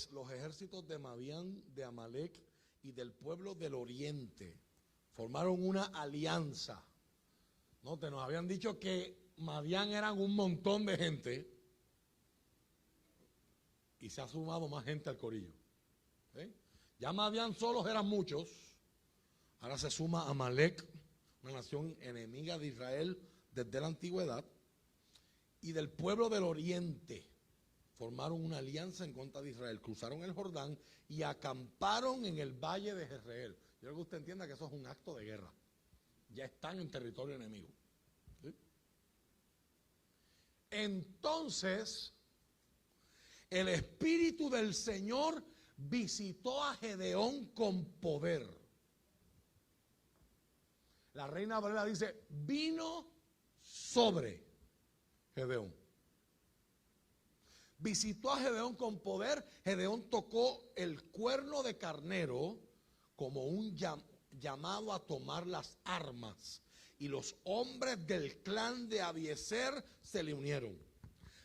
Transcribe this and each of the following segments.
Entonces los ejércitos de Madián, de Amalec y del pueblo del oriente formaron una alianza. No, te nos habían dicho que Madián eran un montón de gente y se ha sumado más gente al corillo. ¿Sí? Ya Madián solos eran muchos, ahora se suma Amalec, una nación enemiga de Israel desde la antigüedad, y del pueblo del oriente formaron una alianza en contra de Israel, cruzaron el Jordán y acamparon en el valle de Jezreel. Yo creo que usted entienda que eso es un acto de guerra, ya están en territorio enemigo. ¿Sí? Entonces, el Espíritu del Señor visitó a Gedeón con poder. La Reina Valera dice, vino sobre Gedeón. Visitó a Gedeón con poder. Gedeón tocó el cuerno de carnero como un llamado a tomar las armas. Y los hombres del clan de Abiezer se le unieron.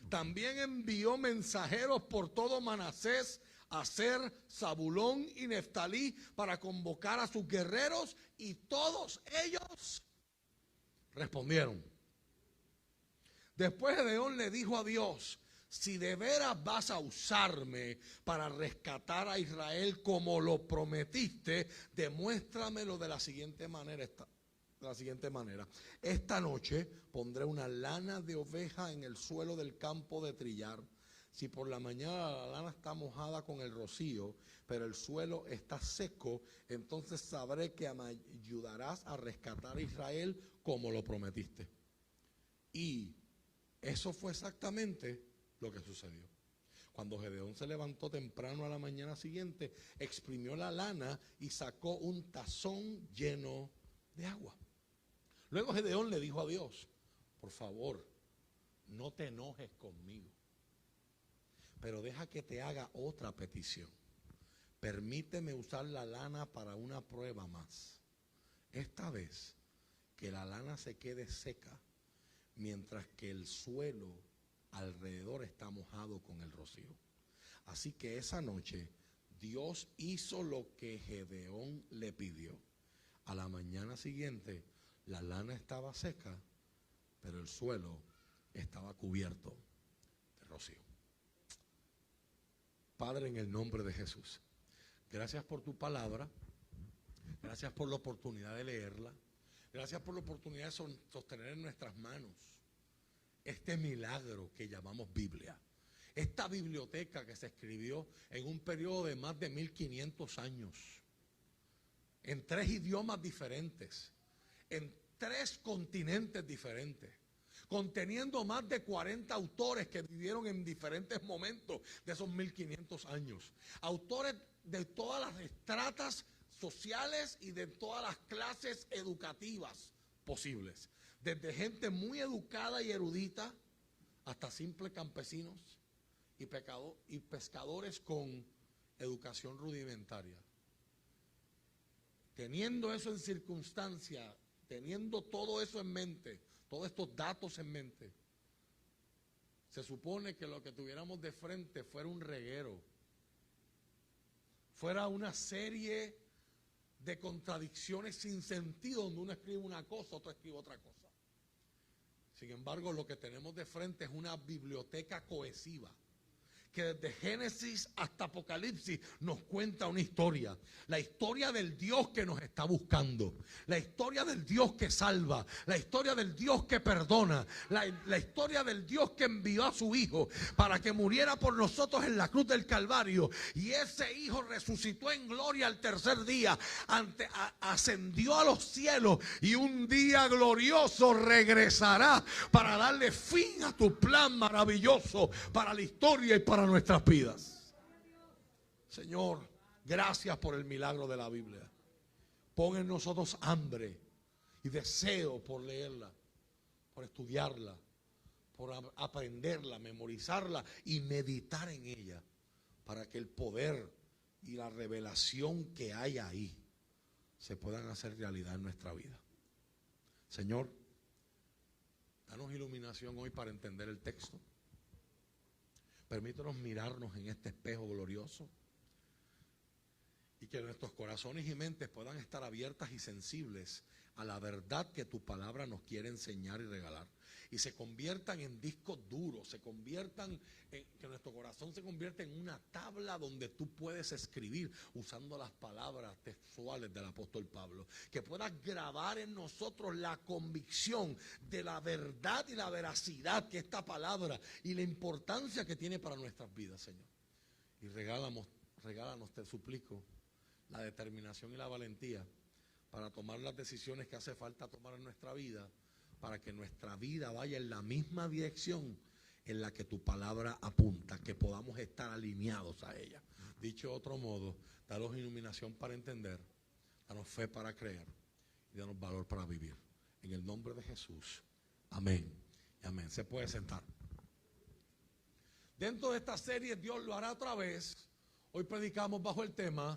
También envió mensajeros por todo Manasés, Aser, Zabulón y Neftalí para convocar a sus guerreros, y todos ellos respondieron. Después Gedeón le dijo a Dios, si de veras vas a usarme para rescatar a Israel como lo prometiste, demuéstramelo de la siguiente manera. Esta noche pondré una lana de oveja en el suelo del campo de trillar. Si por la mañana la lana está mojada con el rocío, pero el suelo está seco, entonces sabré que me ayudarás a rescatar a Israel como lo prometiste. Y eso fue exactamente lo que sucedió. Cuando Gedeón se levantó temprano a la mañana siguiente, exprimió la lana y sacó un tazón lleno de agua. Luego Gedeón le dijo a Dios, por favor, no te enojes conmigo, pero deja que te haga otra petición. Permíteme usar la lana para una prueba más. Esta vez, que la lana se quede seca, mientras que el suelo alrededor está mojado con el rocío. Así que esa noche Dios hizo lo que Gedeón le pidió. A la mañana siguiente la lana estaba seca, pero el suelo estaba cubierto de rocío. Padre, en el nombre de Jesús, gracias por tu palabra, gracias por la oportunidad de leerla, gracias por la oportunidad de sostener en nuestras manos este milagro que llamamos Biblia. Esta biblioteca que se escribió en un periodo de más de 1500 años, en 3 idiomas diferentes, en 3 continentes diferentes, conteniendo más de 40 autores que vivieron en diferentes momentos de esos 1500 años. Autores de todas las estratas sociales y de todas las clases educativas posibles. Desde gente muy educada y erudita hasta simples campesinos y pescadores con educación rudimentaria. Teniendo eso en circunstancia, teniendo todo eso en mente, todos estos datos en mente, se supone que lo que tuviéramos de frente fuera un reguero, fuera una serie de contradicciones sin sentido, donde uno escribe una cosa, otro escribe otra cosa. Sin embargo, lo que tenemos de frente es una biblioteca cohesiva, que desde Génesis hasta Apocalipsis nos cuenta una historia. La historia del Dios que nos está buscando, la historia del Dios que salva, la historia del Dios que perdona, la historia del Dios que envió a su Hijo para que muriera por nosotros en la cruz del Calvario, y ese Hijo resucitó en gloria al tercer día, ascendió a los cielos, y un día glorioso regresará para darle fin a tu plan maravilloso para la historia y para nuestras vidas. Señor, gracias por el milagro de la Biblia. Pon en nosotros hambre y deseo por leerla, por estudiarla, por aprenderla, memorizarla y meditar en ella, para que el poder y la revelación que hay ahí se puedan hacer realidad en nuestra vida. Señor, danos iluminación hoy para entender el texto. Permítanos mirarnos en este espejo glorioso y que nuestros corazones y mentes puedan estar abiertas y sensibles a la verdad que tu palabra nos quiere enseñar y regalar. Y se conviertan en discos duros, que nuestro corazón se convierta en una tabla donde tú puedes escribir usando las palabras textuales del apóstol Pablo. Que puedas grabar en nosotros la convicción de la verdad y la veracidad que esta palabra y la importancia que tiene para nuestras vidas, Señor. Y regálanos, te suplico, la determinación y la valentía para tomar las decisiones que hace falta tomar en nuestra vida, para que nuestra vida vaya en la misma dirección en la que tu palabra apunta, que podamos estar alineados a ella. Dicho de otro modo, danos iluminación para entender, danos fe para creer y danos valor para vivir. En el nombre de Jesús. Amén. Amén. Se puede sentar. Dentro de esta serie, Dios lo hará otra vez. Hoy predicamos bajo el tema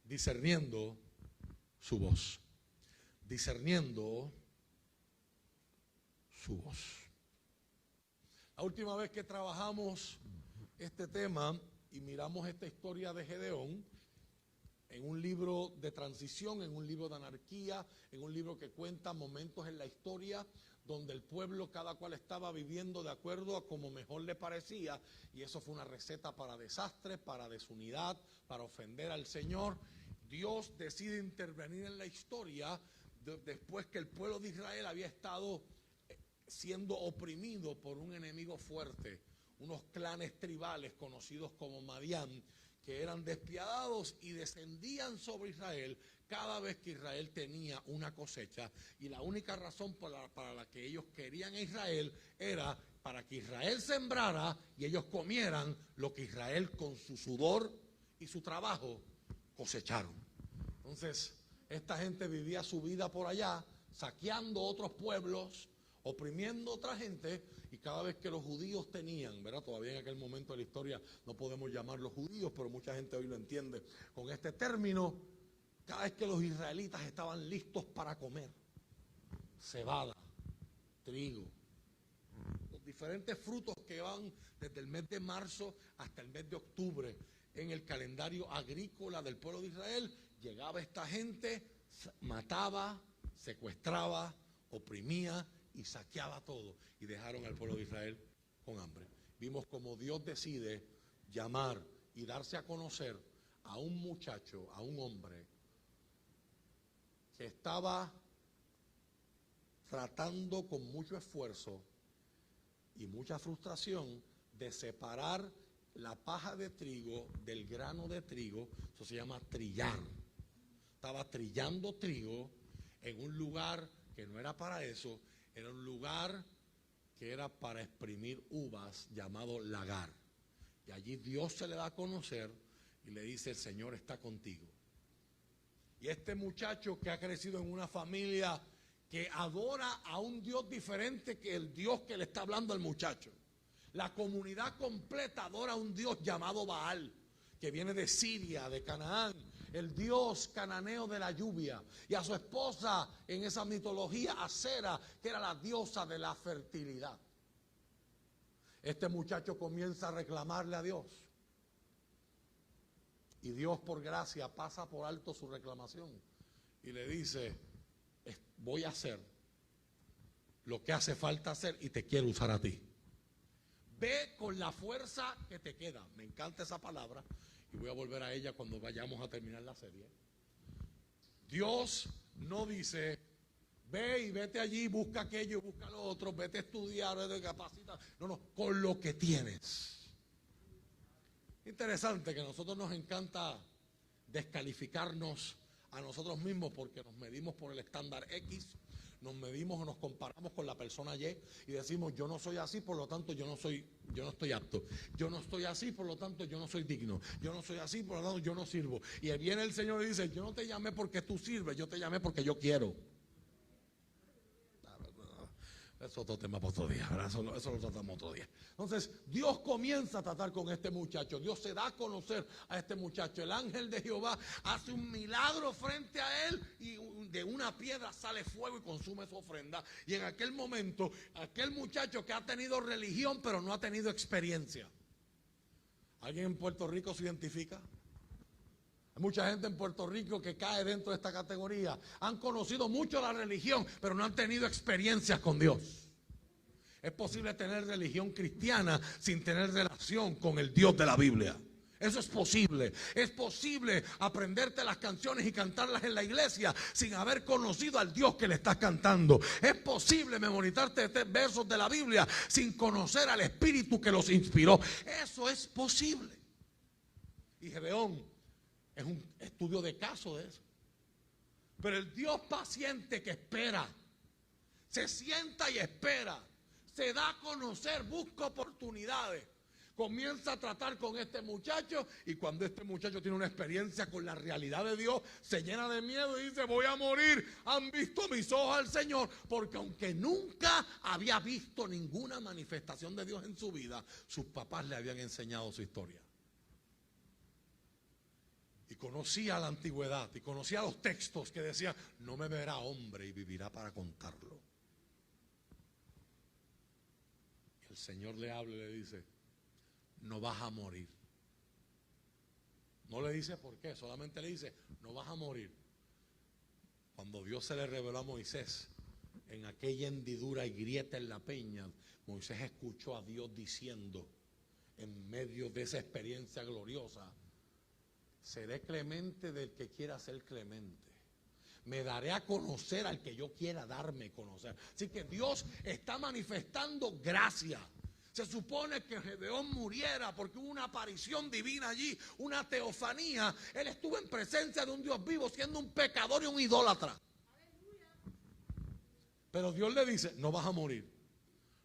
discerniendo su voz. Discerniendo su voz. La última vez que trabajamos este tema y miramos esta historia de Gedeón en un libro de transición, en un libro de anarquía, en un libro que cuenta momentos en la historia donde el pueblo cada cual estaba viviendo de acuerdo a como mejor le parecía, y eso fue una receta para desastre, para desunidad, para ofender al Señor. Dios decide intervenir en la historia después que el pueblo de Israel había estado siendo oprimido por un enemigo fuerte, unos clanes tribales conocidos como Madián, que eran despiadados y descendían sobre Israel cada vez que Israel tenía una cosecha, y la única razón para la que ellos querían a Israel era para que Israel sembrara y ellos comieran lo que Israel con su sudor y su trabajo cosecharon. Entonces, esta gente vivía su vida por allá, saqueando otros pueblos, oprimiendo a otra gente, y cada vez que los judíos tenían, ¿verdad? Todavía en aquel momento de la historia no podemos llamarlos judíos, pero mucha gente hoy lo entiende con este término. Cada vez que los israelitas estaban listos para comer cebada, trigo, los diferentes frutos que van desde el mes de marzo hasta el mes de octubre en el calendario agrícola del pueblo de Israel, llegaba esta gente, mataba, secuestraba, oprimía y saqueaba todo, y dejaron al pueblo de Israel con hambre. Vimos como Dios decide llamar y darse a conocer a un muchacho, a un hombre que estaba tratando con mucho esfuerzo y mucha frustración de separar la paja de trigo del grano de trigo. Eso se llama trillar. Estaba trillando trigo en un lugar que no era para eso. Era un lugar que era para exprimir uvas, llamado lagar. Y allí Dios se le da a conocer y le dice: el Señor está contigo. Y este muchacho, que ha crecido en una familia que adora a un Dios diferente que el Dios que le está hablando al muchacho. La comunidad completa adora a un Dios llamado Baal, que viene de Siria, de Canaán, el Dios cananeo de la lluvia, y a su esposa en esa mitología Acera, que era la diosa de la fertilidad. Este muchacho comienza a reclamarle a Dios, y Dios, por gracia, pasa por alto su reclamación y le dice: voy a hacer lo que hace falta hacer y te quiero usar a ti. Ve con la fuerza que te queda. Me encanta esa palabra y voy a volver a ella cuando vayamos a terminar la serie. Dios no dice: ve y vete allí, busca aquello, busca lo otro, vete a estudiar, vete a capacitar. No, no, con lo que tienes. Interesante que a nosotros nos encanta descalificarnos a nosotros mismos porque nos medimos por el estándar X, nos medimos o nos comparamos con la persona Y y decimos: yo no soy así, por lo tanto yo no estoy apto. Yo no estoy así, por lo tanto yo no soy digno. Yo no soy así, por lo tanto yo no sirvo. Y viene el Señor y dice: yo no te llamé porque tú sirves, yo te llamé porque yo quiero. Eso es otro tema para otro día, ¿verdad? Eso lo tratamos otro día. Entonces, Dios comienza a tratar con este muchacho. Dios se da a conocer a este muchacho. El ángel de Jehová hace un milagro frente a él y de una piedra sale fuego y consume su ofrenda. Y en aquel momento, aquel muchacho que ha tenido religión pero no ha tenido experiencia. ¿Alguien en Puerto Rico se identifica? Hay mucha gente en Puerto Rico que cae dentro de esta categoría. Han conocido mucho la religión, pero no han tenido experiencias con Dios. Es posible tener religión cristiana sin tener relación con el Dios de la Biblia. Eso es posible. Es posible aprenderte las canciones y cantarlas en la iglesia sin haber conocido al Dios que le estás cantando. Es posible memorizarte versos de la Biblia sin conocer al Espíritu que los inspiró. Eso es posible. Y Gedeón es un estudio de caso de eso. Pero el Dios paciente que espera, se sienta y espera, se da a conocer, busca oportunidades. Comienza a tratar con este muchacho y cuando este muchacho tiene una experiencia con la realidad de Dios, se llena de miedo y dice: voy a morir. Han visto mis ojos al Señor, porque aunque nunca había visto ninguna manifestación de Dios en su vida, sus papás le habían enseñado su historia. Y conocía la antigüedad y conocía los textos que decían: no me verá hombre y vivirá para contarlo. El Señor le habla y le dice: no vas a morir. No le dice por qué, solamente le dice: no vas a morir. Cuando Dios se le reveló a Moisés en aquella hendidura y grieta en la peña, Moisés escuchó a Dios diciendo, en medio de esa experiencia gloriosa: seré clemente del que quiera ser clemente. Me daré a conocer al que yo quiera darme a conocer. Así que Dios está manifestando gracia. Se supone que Gedeón muriera porque hubo una aparición divina allí, una teofanía. Él estuvo en presencia de un Dios vivo siendo un pecador y un idólatra. Pero Dios le dice: no vas a morir.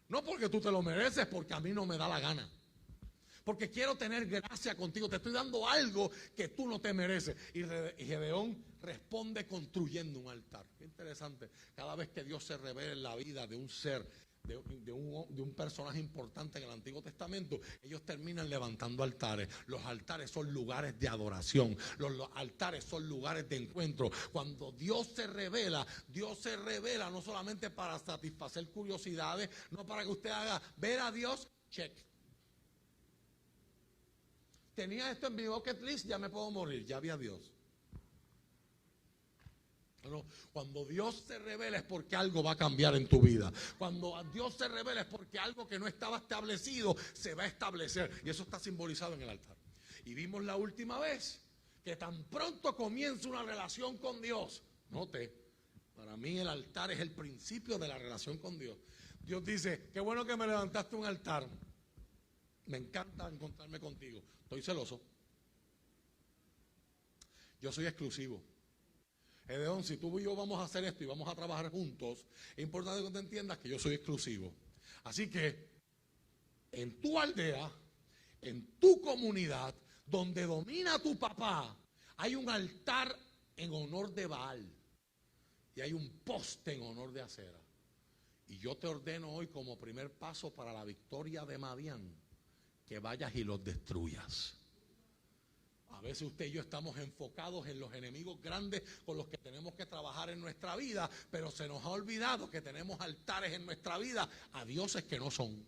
No porque tú te lo mereces, porque a mí no me da la gana. Porque quiero tener gracia contigo. Te estoy dando algo que tú no te mereces. Y Gedeón responde construyendo un altar. Qué interesante. Cada vez que Dios se revela en la vida de un ser, de un personaje importante en el Antiguo Testamento, ellos terminan levantando altares. Los altares son lugares de adoración. Los altares son lugares de encuentro. Cuando Dios se revela no solamente para satisfacer curiosidades, no para que usted haga ver a Dios, check. Tenía esto en mi bucket list, ya me puedo morir, ya había Dios. Pero cuando Dios se revela es porque algo va a cambiar en tu vida. Cuando Dios se revela es porque algo que no estaba establecido se va a establecer. Y eso está simbolizado en el altar. Y vimos la última vez que tan pronto comienza una relación con Dios. Note, para mí el altar es el principio de la relación con Dios. Dios dice: qué bueno que me levantaste un altar. Me encanta encontrarme contigo. Estoy celoso. Yo soy exclusivo. Gedeón, si tú y yo vamos a hacer esto y vamos a trabajar juntos, es importante que te entiendas que yo soy exclusivo. Así que en tu aldea, en tu comunidad, donde domina tu papá, hay un altar en honor de Baal y hay un poste en honor de Acera. Y yo te ordeno hoy, como primer paso para la victoria de Madián, que vayas y los destruyas. A veces usted y yo estamos enfocados en los enemigos grandes con los que tenemos que trabajar en nuestra vida, pero se nos ha olvidado que tenemos altares en nuestra vida a dioses que no son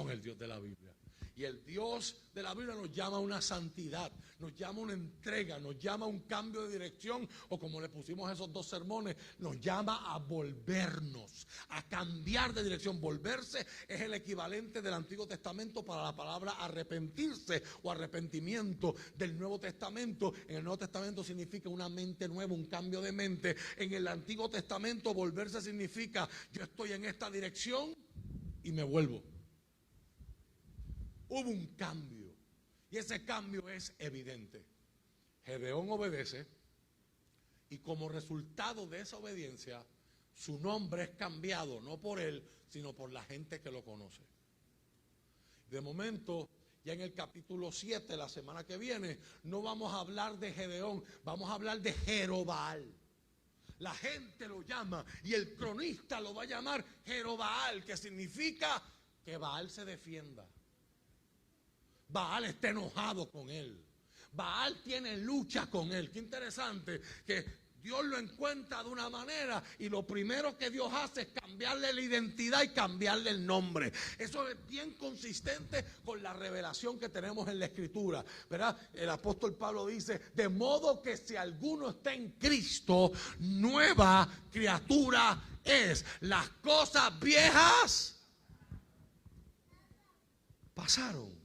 el Dios de la Biblia. Y el Dios de la Biblia nos llama a una santidad, nos llama a una entrega, nos llama a un cambio de dirección, o como le pusimos a esos dos sermones, nos llama a volvernos, a cambiar de dirección. Volverse es el equivalente del Antiguo Testamento para la palabra arrepentirse o arrepentimiento del Nuevo Testamento. En el Nuevo Testamento significa una mente nueva, un cambio de mente. En el Antiguo Testamento volverse significa: yo estoy en esta dirección y me vuelvo. Hubo un cambio y ese cambio es evidente. Gedeón obedece y como resultado de esa obediencia su nombre es cambiado, no por él, sino por la gente que lo conoce. De momento, ya en el capítulo 7, la semana que viene, no vamos a hablar de Gedeón, vamos a hablar de Jerobaal. La gente lo llama y el cronista lo va a llamar Jerobaal, que significa que Baal se defienda. Baal está enojado con él. Baal tiene lucha con él. Qué interesante que Dios lo encuentra de una manera y lo primero que Dios hace es cambiarle la identidad y cambiarle el nombre. Eso es bien consistente con la revelación que tenemos en la Escritura, ¿verdad? El apóstol Pablo dice, de modo que si alguno está en Cristo, nueva criatura es. Las cosas viejas pasaron.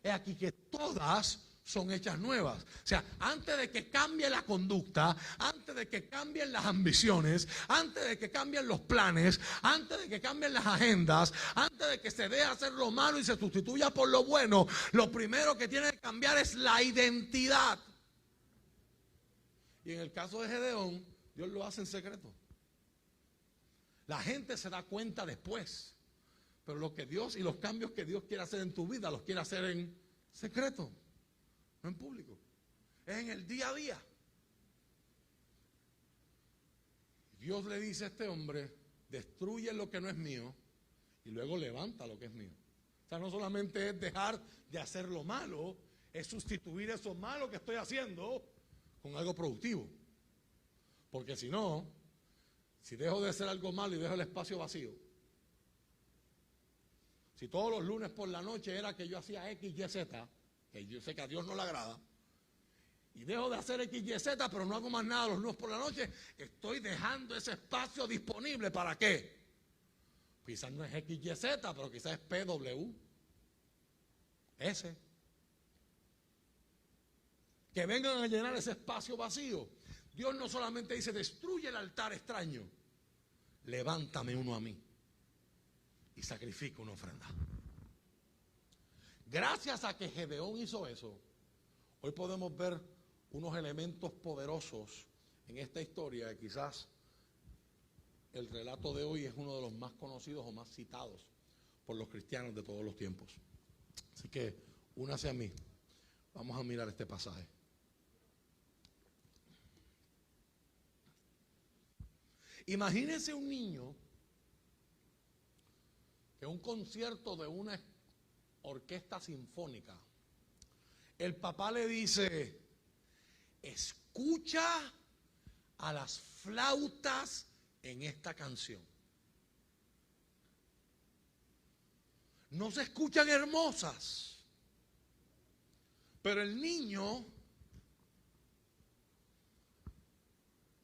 Es aquí que todas son hechas nuevas. O sea, antes de que cambie la conducta, antes de que cambien las ambiciones, antes de que cambien los planes, antes de que cambien las agendas, antes de que se deje hacer lo malo y se sustituya por lo bueno, lo primero que tiene que cambiar es la identidad. Y en el caso de Gedeón, Dios lo hace en secreto. La gente se da cuenta después. Pero lo que Dios y los cambios que Dios quiere hacer en tu vida, los quiere hacer en secreto. No en público, es en el día a día. Dios le dice a este hombre, destruye lo que no es mío y luego levanta lo que es mío. O sea, no solamente es dejar de hacer lo malo, es sustituir eso malo que estoy haciendo con algo productivo. Porque si no, si dejo de hacer algo malo y dejo el espacio vacío, si todos los lunes por la noche era que yo hacía X, Y, Z, que yo sé que a Dios no le agrada, y dejo de hacer X, Y, Z, pero no hago más nada los lunes por la noche, estoy dejando ese espacio disponible. ¿Para qué? Quizás no es X, Y, Z, pero quizás es P, W, S. Que vengan a llenar ese espacio vacío. Dios no solamente dice, destruye el altar extraño, levántame uno a mí y sacrifica una ofrenda. Gracias a que Gedeón hizo eso, hoy podemos ver unos elementos poderosos en esta historia. Quizás el relato de hoy es uno de los más conocidos o más citados por los cristianos de todos los tiempos. Así que únase a mí. Vamos a mirar este pasaje. Imagínense un niño que en un concierto de una orquesta sinfónica, el papá le dice, escucha a las flautas en esta canción. No se escuchan hermosas, pero el niño,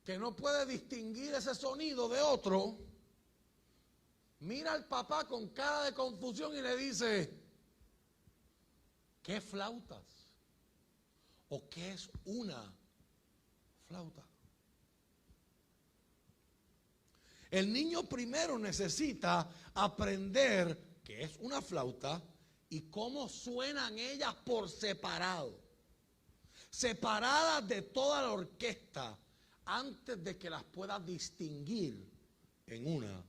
que no puede distinguir ese sonido de otro, mira al papá con cara de confusión y le dice, ¿qué flautas? ¿O qué es una flauta? El niño primero necesita aprender qué es una flauta y cómo suenan ellas por separado, separadas de toda la orquesta, antes de que las pueda distinguir en una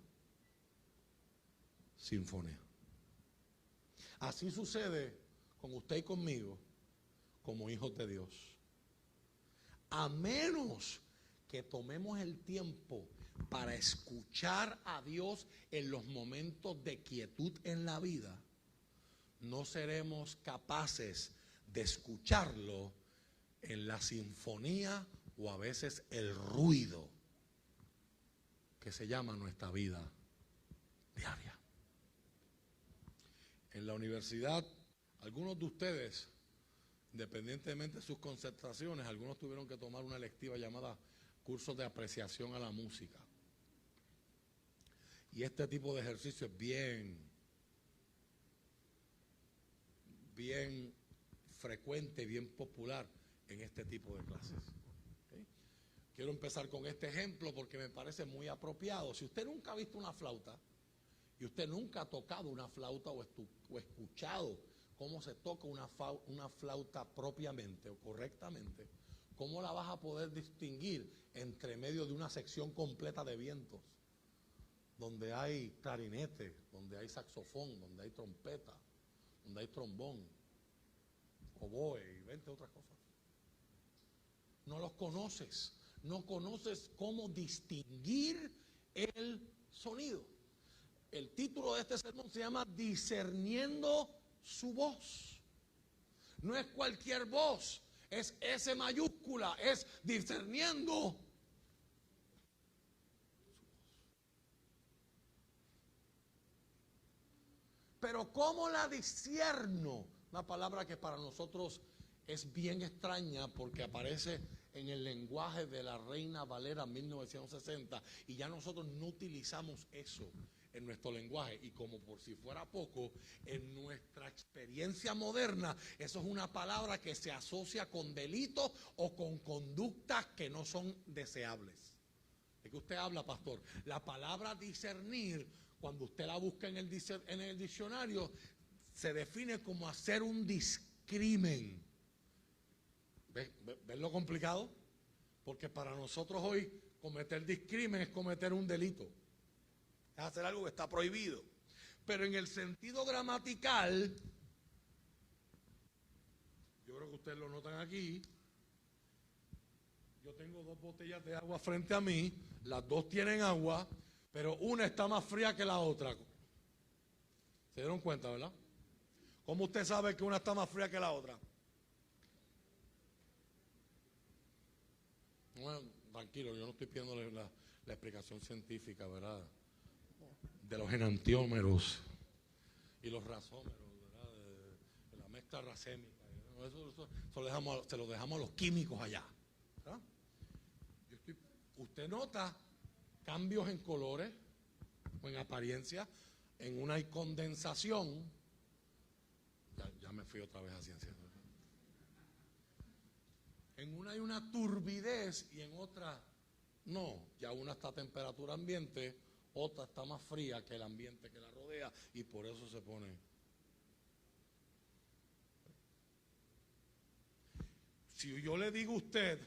sinfonía. Así sucede con usted y conmigo como hijos de Dios. A menos que tomemos el tiempo para escuchar a Dios en los momentos de quietud en la vida, no seremos capaces de escucharlo en la sinfonía o a veces el ruido que se llama nuestra vida diaria. En la universidad, algunos de ustedes, independientemente de sus concentraciones, algunos tuvieron que tomar una electiva llamada cursos de apreciación a la música. Y este tipo de ejercicio es bien frecuente, bien popular en este tipo de clases. ¿Okay? Quiero empezar con este ejemplo porque me parece muy apropiado. Si usted nunca ha visto una flauta y usted nunca ha tocado una flauta o escuchado cómo se toca una flauta propiamente o correctamente, ¿cómo la vas a poder distinguir entre medio de una sección completa de vientos? Donde hay clarinete, donde hay saxofón, donde hay trompeta, donde hay trombón, oboe y 20 otras cosas. No los conoces, no conoces cómo distinguir el sonido. El título de este sermón se llama Discerniendo su voz. No es cualquier voz, es S mayúscula, es discerniendo pero ¿cómo la discierno? Una palabra que para nosotros es bien extraña porque aparece en el lenguaje de la Reina Valera 1960 y ya nosotros no utilizamos eso en nuestro lenguaje, y como por si fuera poco, en nuestra experiencia moderna, eso es una palabra que se asocia con delitos o con conductas que no son deseables. ¿De qué usted habla, pastor? La palabra discernir, cuando usted la busca en el diccionario, se define como hacer un discrimen. ¿Ves lo complicado? Porque para nosotros hoy cometer discrimen es cometer un delito. Es hacer algo que está prohibido. Pero en el sentido gramatical, yo creo que ustedes lo notan aquí, yo tengo 2 botellas de agua frente a mí, las 2 tienen agua, pero una está más fría que la otra. ¿Se dieron cuenta, verdad? ¿Cómo usted sabe que una está más fría que la otra? Bueno, tranquilo, yo no estoy pidiéndole la explicación científica, ¿verdad? De los enantiómeros y los rasómeros, ¿verdad? De la mezcla racémica. Eso se lo dejamos a los químicos allá, ¿verdad? Usted nota cambios en colores o en apariencia, en una hay condensación. Ya me fui otra vez a ciencia. En una hay una turbidez y en otra no. Ya una está a temperatura ambiente, otra está más fría que el ambiente que la rodea y por eso se pone. Si yo le digo a usted,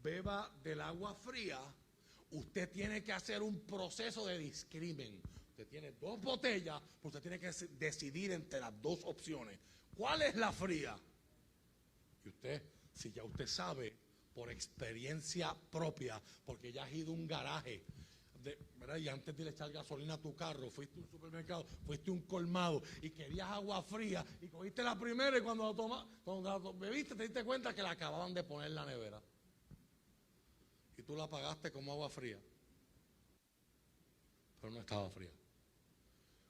beba del agua fría, usted tiene que hacer un proceso de discrimen. Usted tiene 2 botellas, pero usted tiene que decidir entre las 2 opciones. ¿Cuál es la fría? Y usted, si ya usted sabe por experiencia propia, porque ya has ido a un garaje, ¿verdad? Y antes de echar gasolina a tu carro, fuiste a un supermercado, fuiste a un colmado y querías agua fría y cogiste la primera y cuando la bebiste te diste cuenta que la acababan de poner en la nevera. Y tú la pagaste como agua fría, pero no estaba fría.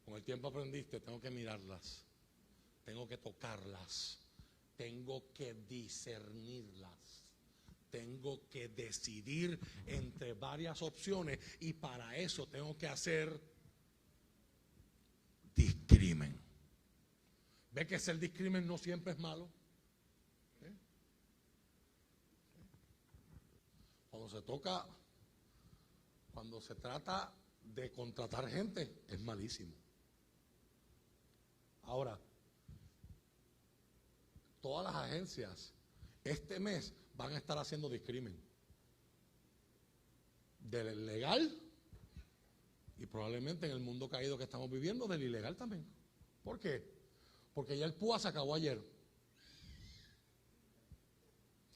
Con el tiempo aprendiste, tengo que mirarlas, tengo que tocarlas, tengo que discernirlas, tengo que decidir entre varias opciones y para eso tengo que hacer discrimen. ¿Ve que hacer discrimen no siempre es malo? Cuando se trata de contratar gente, es malísimo. Ahora, todas las agencias este mes van a estar haciendo discrimen del legal y probablemente en el mundo caído que estamos viviendo del ilegal también. ¿Por qué? Porque ya el PUA se acabó ayer.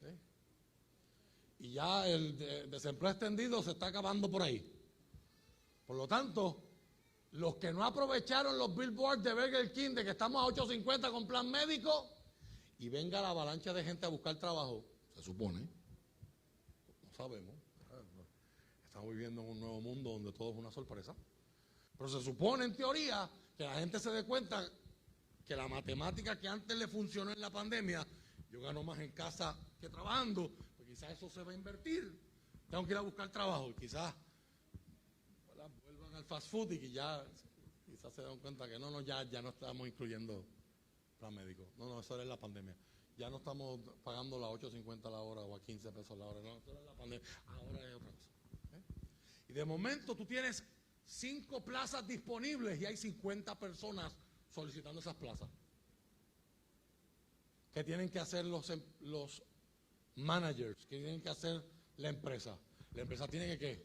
¿Sí? Y ya el desempleo extendido se está acabando por ahí. Por lo tanto, los que no aprovecharon los billboards de Burger King de que estamos a 8.50 con plan médico y venga la avalancha de gente a buscar trabajo, se supone, no sabemos, estamos viviendo en un nuevo mundo donde todo es una sorpresa, pero se supone en teoría que la gente se dé cuenta que la matemática que antes le funcionó en la pandemia, yo gano más en casa que trabajando, pues quizás eso se va a invertir, tengo que ir a buscar trabajo, quizás vuelvan al fast food y que ya quizás se dan cuenta que ya no estamos incluyendo plan médico. No, eso era la pandemia. Ya no estamos pagando la 8.50 la hora o a 15 pesos la hora. No, eso era la pandemia. Ahora es otra cosa. Y de momento tú tienes 5 plazas disponibles y hay 50 personas solicitando esas plazas. ¿Qué tienen que hacer los managers? ¿Qué tienen que hacer la empresa? La empresa tiene que ¿qué?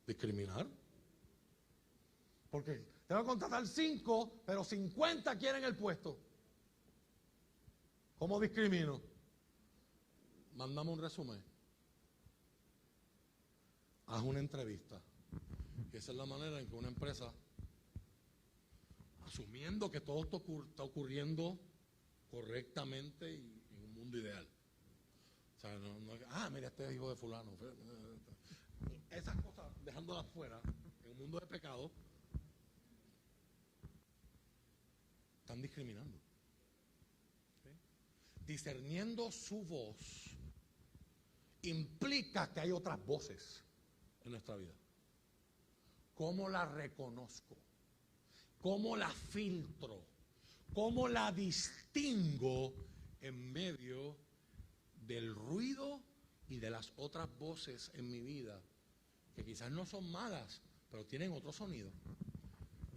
Discriminar. Porque tengo que contratar 5, pero 50 quieren el puesto. ¿Cómo discrimino? Mándame un resumen. Haz una entrevista. Y esa es la manera en que una empresa, asumiendo que todo esto está ocurriendo correctamente y en un mundo ideal. O sea, mira, este es hijo de fulano. Esas cosas, dejándolas fuera, en un mundo de pecado, están discriminando. ¿Sí? Discerniendo su voz implica que hay otras voces en nuestra vida. ¿Cómo la reconozco? ¿Cómo la filtro? ¿Cómo la distingo en medio del ruido y de las otras voces en mi vida que quizás no son malas, pero tienen otro sonido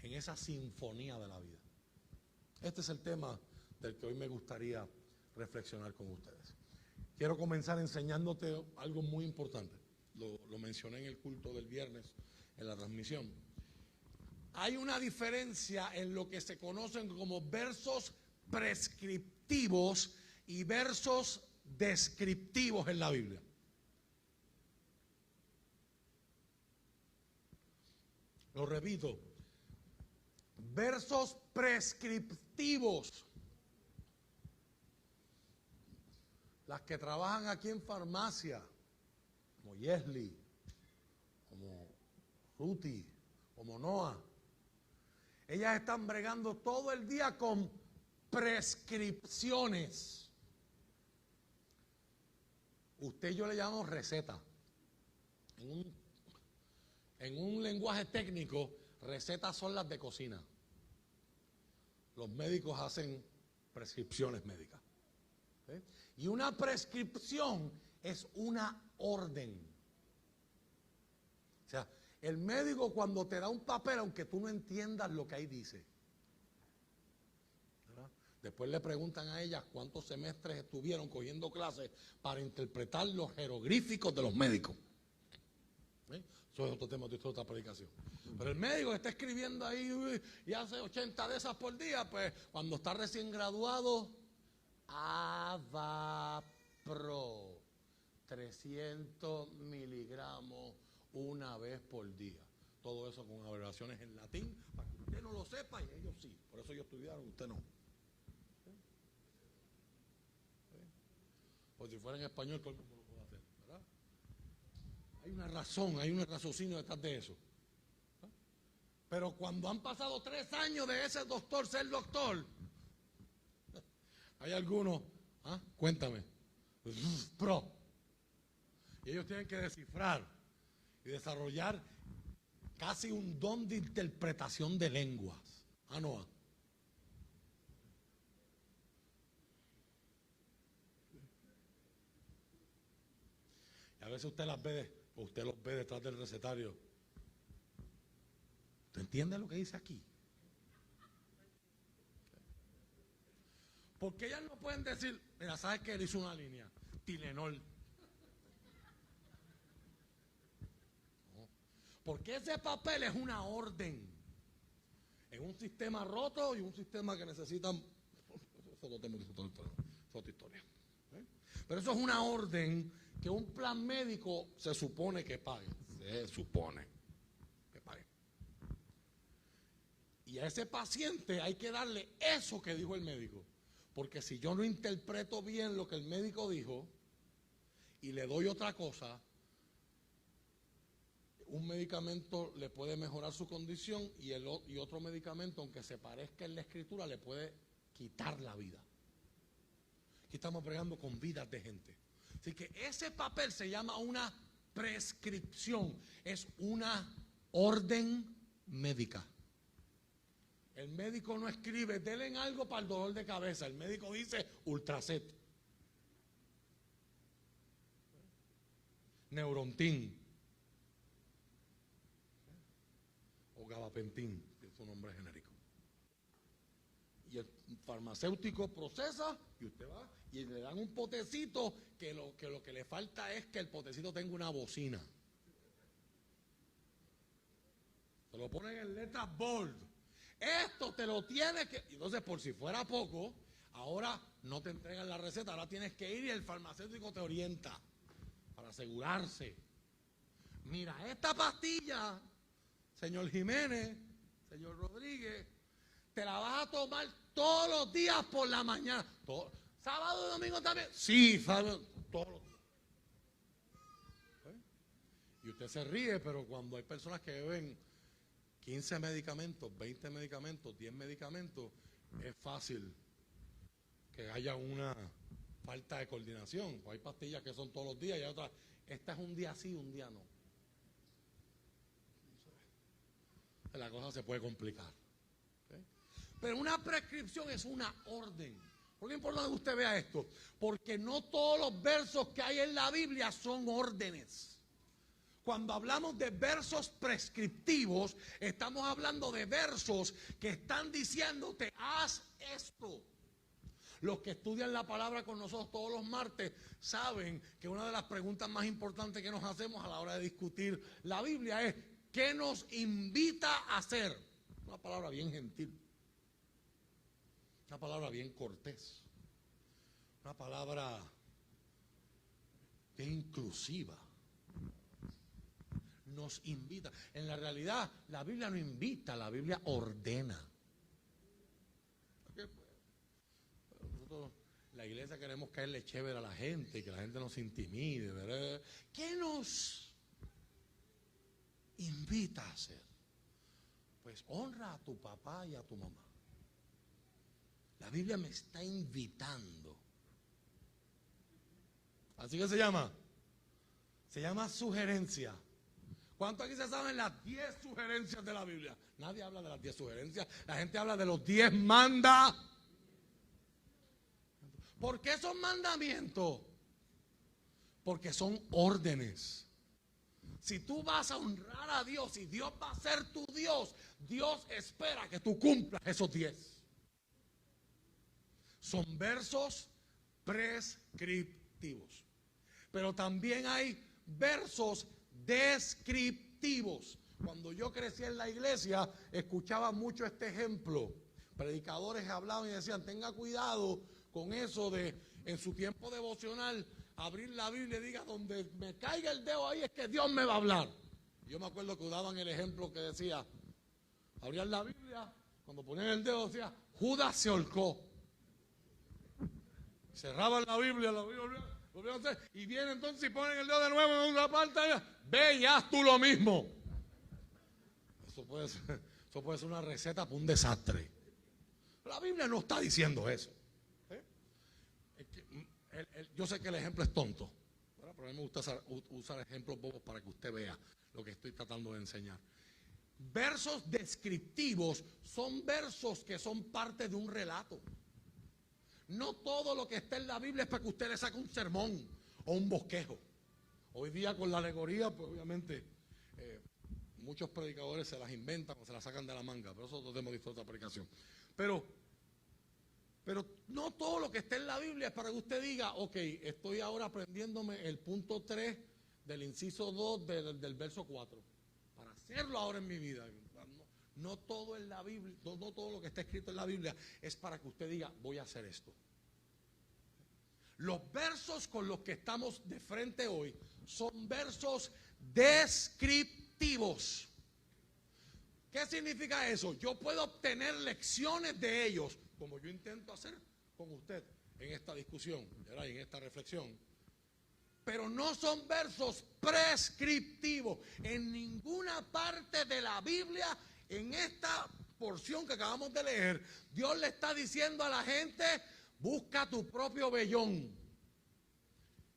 en esa sinfonía de la vida? Este es el tema del que hoy me gustaría reflexionar con ustedes. Quiero comenzar enseñándote algo muy importante. Lo mencioné en el culto del viernes, en la transmisión. Hay una diferencia en lo que se conocen como versos prescriptivos y versos descriptivos en la Biblia. Lo repito, versos prescriptivos. Las que trabajan aquí en farmacia, como Yesli, como Ruti, como Noah, ellas están bregando todo el día con prescripciones. Usted y yo le llamamos receta. En un lenguaje técnico, recetas son las de cocina. Los médicos hacen prescripciones médicas. ¿Sí? Y una prescripción es una orden. O sea, el médico cuando te da un papel, aunque tú no entiendas lo que ahí dice, ¿verdad? Después le preguntan a ellas cuántos semestres estuvieron cogiendo clases para interpretar los jeroglíficos de los médicos. ¿Sí? Eso es otro tema de otra predicación. Pero el médico que está escribiendo ahí y hace 80 de esas por día, pues cuando está recién graduado, Avapro, 300 miligramos una vez por día. Todo eso con abreviaciones en latín, para que usted no lo sepa y ellos sí. Por eso ellos estudiaron, usted no. ¿Sí? ¿Sí? Pues si fuera en español, todo el mundo lo puede hacer, ¿verdad? Hay una razón, hay un raciocinio detrás de eso. ¿Sí? Pero cuando han pasado 3 años de ese doctor ser doctor, hay algunos, cuéntame, pro. Y ellos tienen que descifrar y desarrollar casi un don de interpretación de lenguas. Noah. Y a veces usted los ve detrás del recetario. ¿Usted entiende lo que dice aquí? Porque ellas no pueden decir, mira, ¿sabes qué? Él hizo una línea, Tilenol. No. Porque ese papel es una orden. En un sistema roto y un sistema que necesitan. Eso no tenemos que es otra historia. Pero eso es una orden que un plan médico se supone que pague. Se supone que pague. Y a ese paciente hay que darle eso que dijo el médico. Porque si yo no interpreto bien lo que el médico dijo y le doy otra cosa, un medicamento le puede mejorar su condición y otro medicamento, aunque se parezca en la escritura, le puede quitar la vida. Aquí estamos bregando con vidas de gente. Así que ese papel se llama una prescripción, es una orden médica. El médico no escribe, denle algo para el dolor de cabeza. El médico dice Ultracet, Neurontin o Gabapentin, que es un nombre genérico. Y el farmacéutico procesa y usted va y le dan un potecito que lo que le falta es que el potecito tenga una bocina. Se lo ponen en letras bold. Esto te lo tienes que... Entonces, por si fuera poco, ahora no te entregan la receta, ahora tienes que ir y el farmacéutico te orienta para asegurarse. Mira, esta pastilla, señor Jiménez, señor Rodríguez, te la vas a tomar todos los días por la mañana. ¿Sábado y domingo también? Sí, sábado, todos los días. Y usted se ríe, pero cuando hay personas que beben 15 medicamentos, 20 medicamentos, 10 medicamentos, es fácil que haya una falta de coordinación. Hay pastillas que son todos los días y hay otras, esta es un día sí, un día no. La cosa se puede complicar. ¿Okay? Pero una prescripción es una orden. ¿Por qué es importante que usted vea esto? Porque no todos los versos que hay en la Biblia son órdenes. Cuando hablamos de versos prescriptivos, estamos hablando de versos que están diciéndote, haz esto. Los que estudian la palabra con nosotros todos los martes saben que una de las preguntas más importantes que nos hacemos a la hora de discutir la Biblia es, ¿qué nos invita a hacer? Una palabra bien gentil, una palabra bien cortés, una palabra bien inclusiva. Nos invita. En la realidad, la Biblia no invita, la Biblia ordena. Nosotros, la iglesia, queremos caerle chévere a la gente y que la gente nos intimide, ¿verdad? ¿Qué nos invita a hacer? Pues honra a tu papá y a tu mamá. La Biblia me está invitando. Así que se llama sugerencia. ¿Cuántos aquí se saben las 10 sugerencias de la Biblia? Nadie habla de las 10 sugerencias. La gente habla de los 10 mandamientos. ¿Por qué son mandamientos? Porque son órdenes. Si tú vas a honrar a Dios y Dios va a ser tu Dios, Dios espera que tú cumplas esos 10. Son versos prescriptivos. Pero también hay versos descriptivos. Cuando yo crecí en la iglesia, escuchaba mucho este ejemplo. Predicadores hablaban y decían, tenga cuidado con eso de, en su tiempo devocional, abrir la Biblia y diga, donde me caiga el dedo ahí es que Dios me va a hablar. Yo me acuerdo que daban el ejemplo que decía, abrían la Biblia, cuando ponían el dedo decía, Judas se ahorcó. Cerraban la Biblia, y vienen entonces y ponen el dedo de nuevo en una parte, ve y haz tú lo mismo. Eso puede ser una receta para un desastre. La Biblia no está diciendo eso. Yo sé que el ejemplo es tonto, pero a mí me gusta usar ejemplos bobos para que usted vea lo que estoy tratando de enseñar. Versos descriptivos son versos que son parte de un relato. No todo lo que está en la Biblia es para que usted le saque un sermón o un bosquejo. Hoy día con la alegoría, pues obviamente muchos predicadores se las inventan o se las sacan de la manga, pero eso lo hemos visto en otra predicación. Pero no todo lo que está en la Biblia es para que usted diga, ok, estoy ahora aprendiéndome el punto 3 del inciso 2 del verso 4, para hacerlo ahora en mi vida. No todo en la Biblia, no todo lo que está escrito en la Biblia es para que usted diga, voy a hacer esto. Los versos con los que estamos de frente hoy son versos descriptivos. ¿Qué significa eso? Yo puedo obtener lecciones de ellos, como yo intento hacer con usted en esta discusión, ¿verdad? Y en esta reflexión. Pero no son versos prescriptivos. En ninguna parte de la Biblia, en esta porción que acabamos de leer, Dios le está diciendo a la gente, busca tu propio vellón.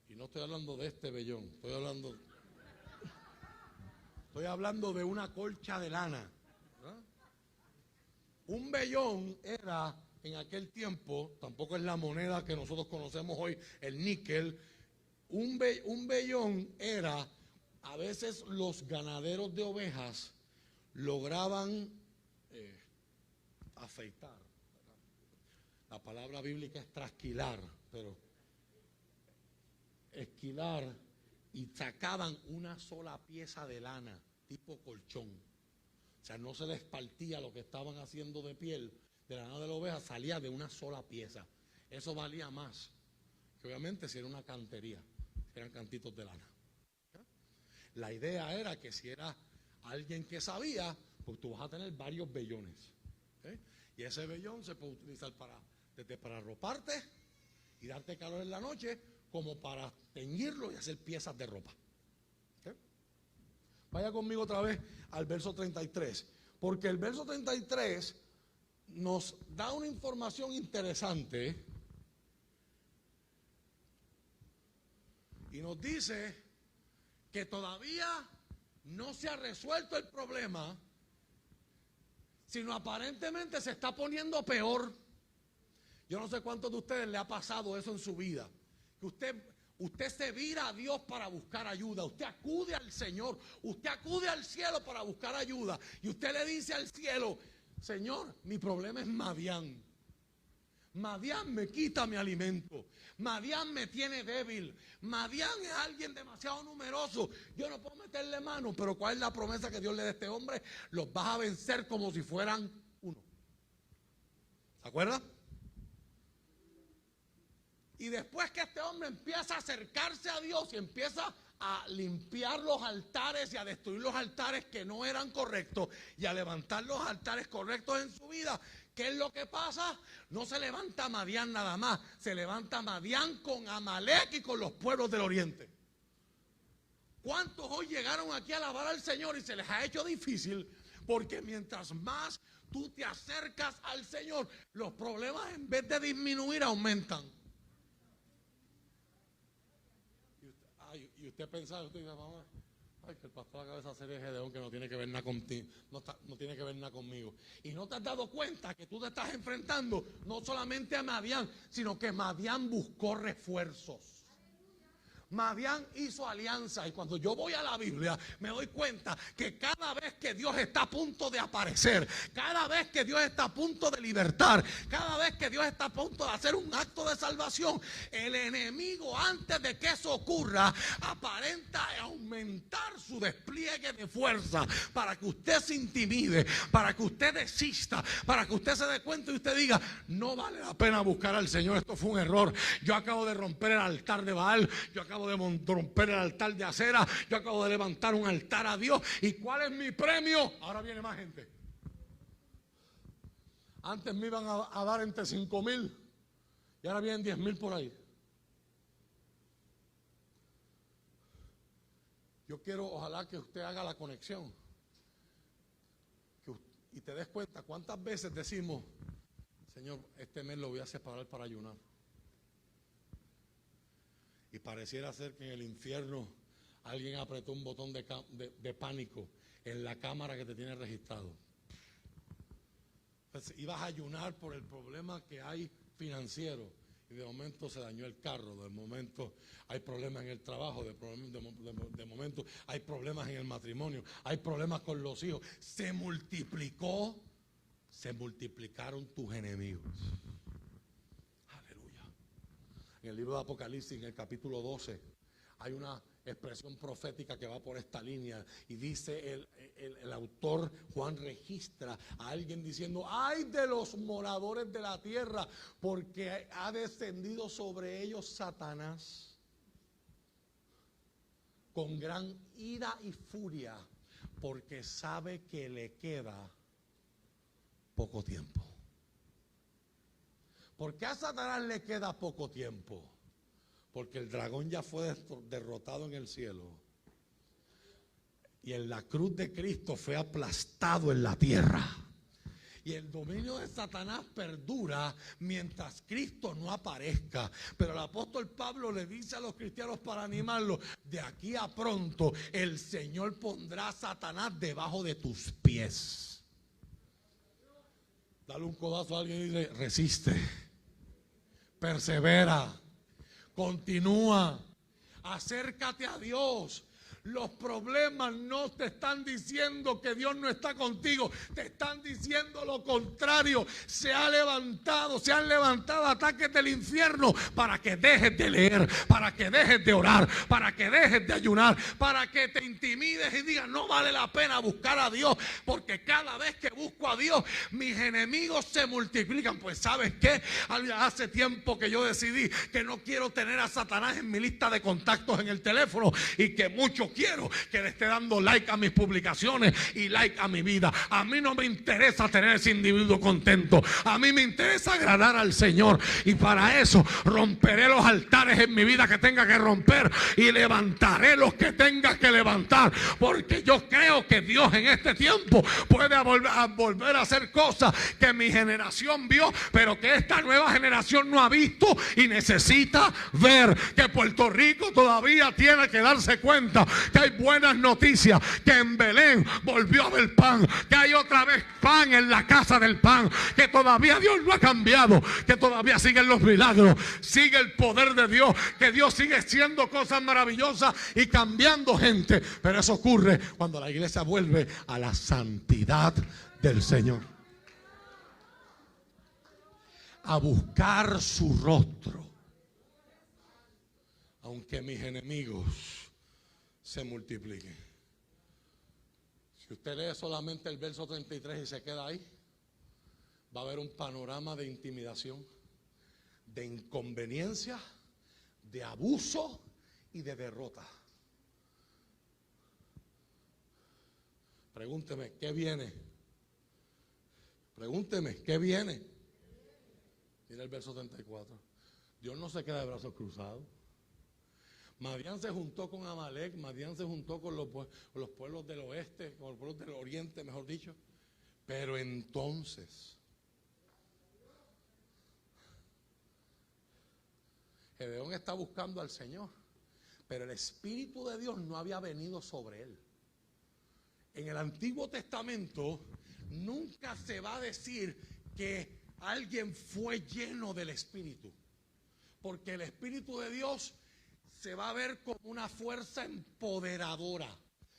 Y no estoy hablando de este vellón, estoy hablando de una colcha de lana. ¿Verdad? Un vellón era, en aquel tiempo, tampoco es la moneda que nosotros conocemos hoy, el níquel. Un vellón era, a veces los ganaderos de ovejas lograban afeitar. La palabra bíblica es trasquilar, pero esquilar, y sacaban una sola pieza de lana, tipo colchón. O sea, no se les partía lo que estaban haciendo de piel, de la lana de la oveja, salía de una sola pieza. Eso valía más que obviamente si era una cantería, si eran cantitos de lana. La idea era que si era alguien que sabía, pues tú vas a tener varios vellones. Y ese vellón se puede utilizar desde para arroparte y darte calor en la noche, como para teñirlo y hacer piezas de ropa. Vaya conmigo otra vez al verso 33, porque el verso 33 nos da una información interesante y nos dice que todavía no se ha resuelto el problema, sino aparentemente se está poniendo peor. Yo no sé cuántos de ustedes le ha pasado eso en su vida, que usted se vira a Dios para buscar ayuda, usted acude al Señor, usted acude al cielo para buscar ayuda, y usted le dice al cielo: Señor, mi problema es Madián. Madián me quita mi alimento. Madián me tiene débil. Madián es alguien demasiado numeroso. Yo no puedo meterle mano. Pero ¿cuál es la promesa que Dios le da a este hombre? Los vas a vencer como si fueran uno. ¿Se acuerdan? Y después que este hombre empieza a acercarse a Dios y empieza a limpiar los altares y a destruir los altares que no eran correctos y a levantar los altares correctos en su vida, ¿qué es lo que pasa? No se levanta Madián nada más, se levanta Madián con Amalek y con los pueblos del oriente. ¿Cuántos hoy llegaron aquí a alabar al Señor y se les ha hecho difícil? Porque mientras más tú te acercas al Señor, los problemas en vez de disminuir aumentan. Y usted pensaba, usted dice: mamá, ay, que el pastor acaba de hacer Gedeón, que no tiene que ver nada contigo, no tiene que ver nada conmigo. Y no te has dado cuenta que tú te estás enfrentando no solamente a Madián, sino que Madián buscó refuerzos. Madián hizo alianza, y cuando yo voy a la Biblia me doy cuenta que cada vez que Dios está a punto de aparecer, cada vez que Dios está a punto de libertar, cada vez que Dios está a punto de hacer un acto de salvación, el enemigo, antes de que eso ocurra, aparenta aumentar su despliegue de fuerza para que usted se intimide, para que usted desista, para que usted se dé cuenta y usted diga: no vale la pena buscar al Señor, esto fue un error. Yo acabo de romper el altar de Baal, yo acabo de romper el altar de Acera, yo acabo de levantar un altar a Dios. ¿Y cuál es mi premio? Ahora viene más gente. Antes me iban a dar entre 5,000 y ahora vienen 10,000 por ahí. Yo quiero, ojalá que usted haga la conexión y te des cuenta cuántas veces decimos: Señor, este mes lo voy a separar para ayunar. Y pareciera ser que en el infierno alguien apretó un botón de pánico en la cámara que te tiene registrado. Pues ibas a ayunar por el problema que hay financiero, y de momento se dañó el carro, de momento hay problemas en el trabajo, de momento hay problemas en el matrimonio, hay problemas con los hijos. Se multiplicaron tus enemigos. En el libro de Apocalipsis, en el capítulo 12, hay una expresión profética que va por esta línea, y dice el autor Juan, registra a alguien diciendo: ay de los moradores de la tierra, porque ha descendido sobre ellos Satanás con gran ira y furia, porque sabe que le queda poco tiempo. ¿Por qué a Satanás le queda poco tiempo? Porque el dragón ya fue derrotado en el cielo, y en la cruz de Cristo fue aplastado en la tierra. Y el dominio de Satanás perdura mientras Cristo no aparezca. Pero el apóstol Pablo le dice a los cristianos para animarlos: de aquí a pronto el Señor pondrá a Satanás debajo de tus pies. Dale un codazo a alguien y dile: resiste, persevera, continúa, acércate a Dios. Los problemas no te están diciendo que Dios no está contigo, te están diciendo lo contrario. Se han levantado ataques del infierno para que dejes de leer, para que dejes de orar, para que dejes de ayunar, para que te intimides y digas: no vale la pena buscar a Dios, porque cada vez que busco a Dios mis enemigos se multiplican. Pues ¿sabes qué? Hace tiempo que yo decidí que no quiero tener a Satanás en mi lista de contactos en el teléfono, y que mucho quiero que le esté dando like a mis publicaciones y like a mi vida. A mí no me interesa tener ese individuo contento, a mí me interesa agradar al Señor, y para eso romperé los altares en mi vida que tenga que romper, y levantaré los que tenga que levantar, porque yo creo que Dios en este tiempo puede volver a hacer cosas que mi generación vio, pero que esta nueva generación no ha visto y necesita ver. Que Puerto Rico todavía tiene que darse cuenta que hay buenas noticias, que en Belén volvió a haber pan, que hay otra vez pan en la casa del pan, que todavía Dios no ha cambiado, que todavía siguen los milagros, sigue el poder de Dios, que Dios sigue haciendo cosas maravillosas y cambiando gente. Pero eso ocurre cuando la iglesia vuelve a la santidad del Señor, a buscar su rostro. Aunque mis enemigos se multipliquen. Si usted lee solamente el verso 33 y se queda ahí, va a haber un panorama de intimidación, de inconveniencia, de abuso y de derrota. Pregúnteme, ¿qué viene? Pregúnteme, ¿qué viene? Mira el verso 34. Dios no se queda de brazos cruzados. Madián se juntó con Amalek, Madián se juntó con los pueblos del oeste, con los pueblos del oriente, mejor dicho. Pero entonces, Gedeón está buscando al Señor, pero el Espíritu de Dios no había venido sobre él. En el Antiguo Testamento nunca se va a decir que alguien fue lleno del Espíritu, porque el Espíritu de Dios se va a ver como una fuerza empoderadora.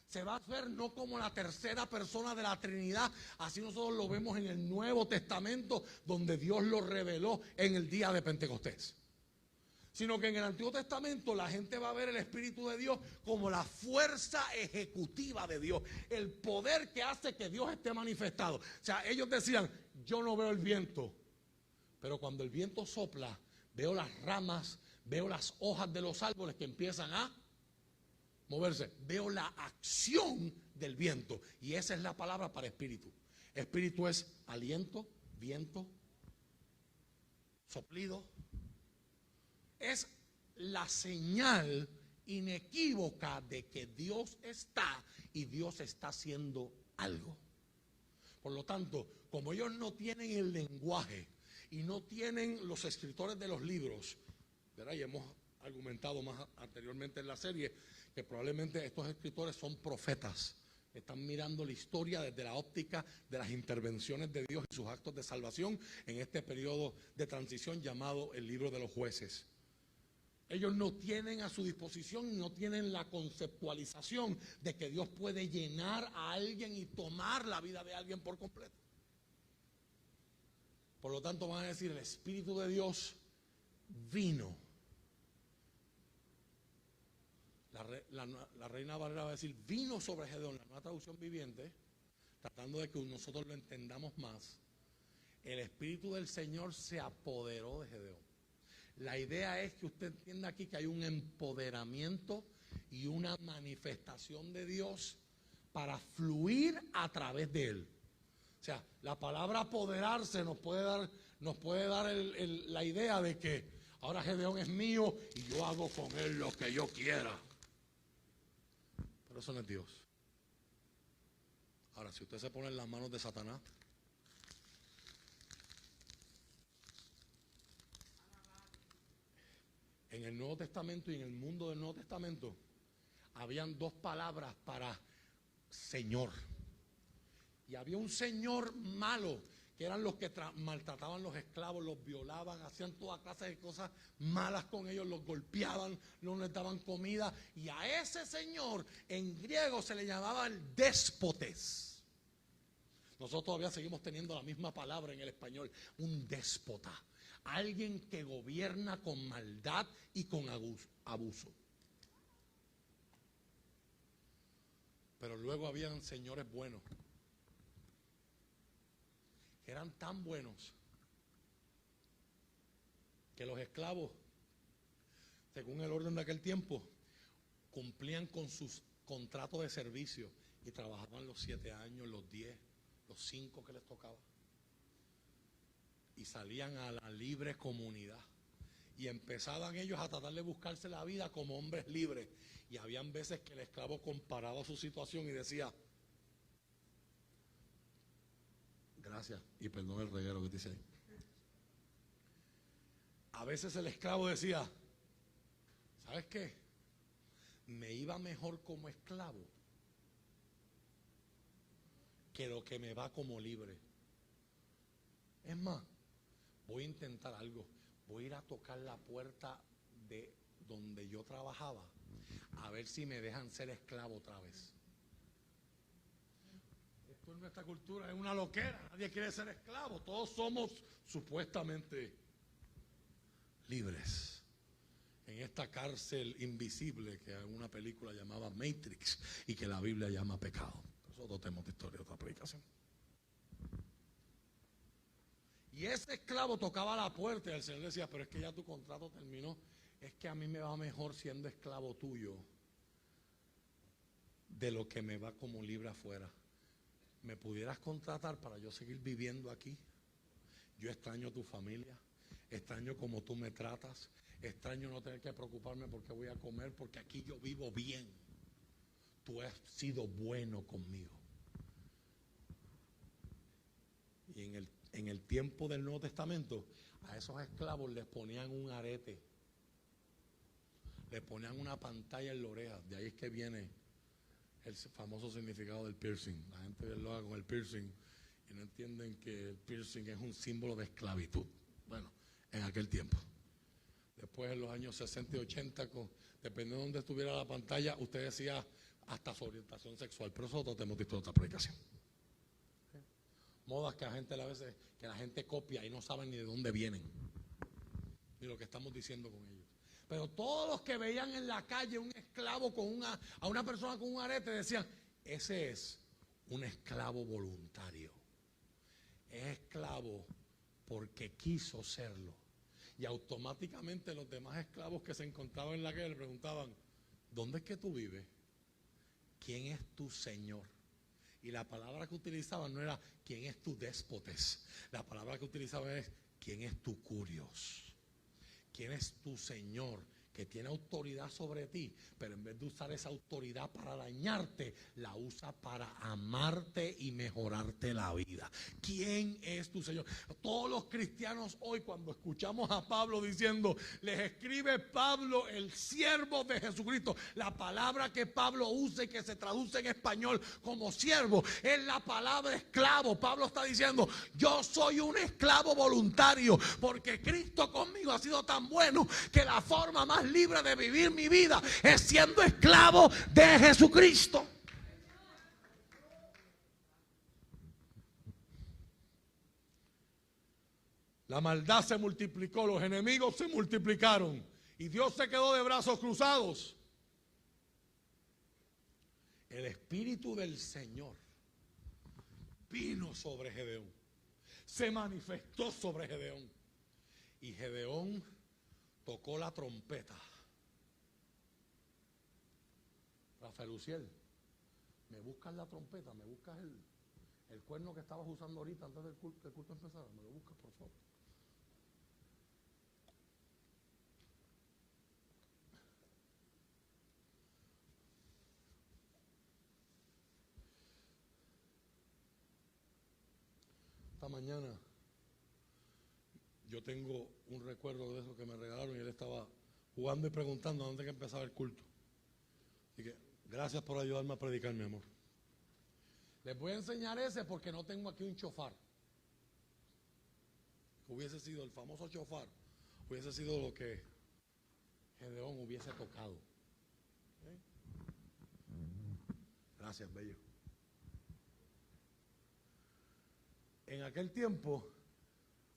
Se va a ver no como la tercera persona de la Trinidad, así nosotros lo vemos en el Nuevo Testamento, donde Dios lo reveló en el día de Pentecostés. Sino que en el Antiguo Testamento la gente va a ver el Espíritu de Dios como la fuerza ejecutiva de Dios, el poder que hace que Dios esté manifestado. O sea, ellos decían, yo no veo el viento, pero cuando el viento sopla, veo las ramas, veo las hojas de los árboles que empiezan a moverse. Veo la acción del viento. Y esa es la palabra para espíritu. Espíritu es aliento, viento, soplido. Es la señal inequívoca de que Dios está y Dios está haciendo algo. Por lo tanto, como ellos no tienen el lenguaje y no tienen los escritores de los libros, ¿verdad? Y hemos argumentado más anteriormente en la serie que probablemente estos escritores son profetas. Están mirando la historia desde la óptica de las intervenciones de Dios y sus actos de salvación en este periodo de transición llamado el libro de los jueces. Ellos no tienen a su disposición, no tienen la conceptualización de que Dios puede llenar a alguien y tomar la vida de alguien por completo. Por lo tanto van a decir, el Espíritu de Dios vino. La Reina Valera va a decir, vino sobre Gedeón, la nueva traducción viviente, tratando de que nosotros lo entendamos más. El Espíritu del Señor se apoderó de Gedeón. La idea es que usted entienda aquí que hay un empoderamiento y una manifestación de Dios para fluir a través de él. O sea, la palabra apoderarse nos puede dar la idea de que ahora Gedeón es mío y yo hago con él lo que yo quiera. Pero eso no es Dios. Ahora, si usted se pone en las manos de Satanás, en el Nuevo Testamento y en el mundo del Nuevo Testamento habían dos palabras para Señor. Y había un señor malo, que eran los que maltrataban a los esclavos, los violaban, hacían toda clase de cosas malas con ellos, los golpeaban, no les daban comida. Y a ese señor en griego se le llamaba el déspotes. Nosotros todavía seguimos teniendo la misma palabra en el español, un déspota. Alguien que gobierna con maldad y con abuso. Pero luego habían señores buenos, que eran tan buenos que los esclavos, según el orden de aquel tiempo, cumplían con sus contratos de servicio y trabajaban los 7 años, los 10, los 5 que les tocaba. Y salían a la libre comunidad. Y empezaban ellos a tratar de buscarse la vida como hombres libres. Y habían veces que el esclavo comparaba su situación y decía, Gracias. Y perdón el reguero que te hice ahí. A veces el esclavo decía, ¿sabes qué? Me iba mejor como esclavo que lo que me va como libre. Es más, voy a intentar algo. Voy a ir a tocar la puerta de donde yo trabajaba a ver si me dejan ser esclavo otra vez. Esto en nuestra cultura es una loquera. Nadie quiere ser esclavo. Todos somos supuestamente libres en esta cárcel invisible que en una película llamaba Matrix y que la Biblia llama pecado. Nosotros tenemos de historia, otra predicación. Y ese esclavo tocaba la puerta y el Señor decía, pero es que ya tu contrato terminó. Es que a mí me va mejor siendo esclavo tuyo de lo que me va como libre afuera. ¿Me pudieras contratar para yo seguir viviendo aquí? Yo extraño tu familia, extraño cómo tú me tratas, extraño no tener que preocuparme por qué voy a comer, porque aquí yo vivo bien. Tú has sido bueno conmigo. Y en el tiempo del Nuevo Testamento, a esos esclavos les ponían un arete, les ponían una pantalla en la oreja. De ahí es que viene el famoso significado del piercing. La gente lo hace con el piercing y no entienden que el piercing es un símbolo de esclavitud. Bueno, en aquel tiempo. Después, en los años 60 y 80, dependiendo de dónde estuviera la pantalla, usted decía hasta su orientación sexual. Pero eso hemos visto otra predicación. Modas que a veces que la gente copia y no saben ni de dónde vienen, ni lo que estamos diciendo con ellos. Pero todos los que veían en la calle un esclavo a una persona con un arete decían, ese es un esclavo voluntario. Es esclavo porque quiso serlo. Y automáticamente los demás esclavos que se encontraban en la calle le preguntaban, ¿dónde es que tú vives? ¿Quién es tu señor? Y la palabra que utilizaban no era ¿quién es tu déspotes? La palabra que utilizaban es ¿quién es tu curios? ¿Quién es tu señor? Que tiene autoridad sobre ti, pero en vez de usar esa autoridad para dañarte, la usa para amarte y mejorarte la vida. ¿Quién es tu Señor? Todos los cristianos hoy, cuando escuchamos a Pablo diciendo, les escribe Pablo, el siervo de Jesucristo, la palabra que Pablo usa y que se traduce en español como siervo, es la palabra esclavo. Pablo está diciendo, yo soy un esclavo voluntario, porque Cristo conmigo ha sido tan bueno que la forma más libre de vivir mi vida es siendo esclavo de Jesucristo. La maldad se multiplicó, los enemigos se multiplicaron y Dios se quedó de brazos cruzados. El Espíritu del Señor vino sobre Gedeón, se manifestó sobre Gedeón y Gedeón tocó la trompeta. Rafael Uciel, me buscas la trompeta, me buscas el cuerno que estabas usando ahorita antes del culto, que el culto empezara, me lo buscas por favor. Esta mañana yo tengo un recuerdo de eso que me regalaron y él estaba jugando y preguntando dónde que empezaba el culto. Así que gracias por ayudarme a predicar, mi amor. Les voy a enseñar ese porque no tengo aquí un chofar. Hubiese sido el famoso chofar, hubiese sido lo que Gedeón hubiese tocado. ¿Okay? Gracias, bello. En aquel tiempo,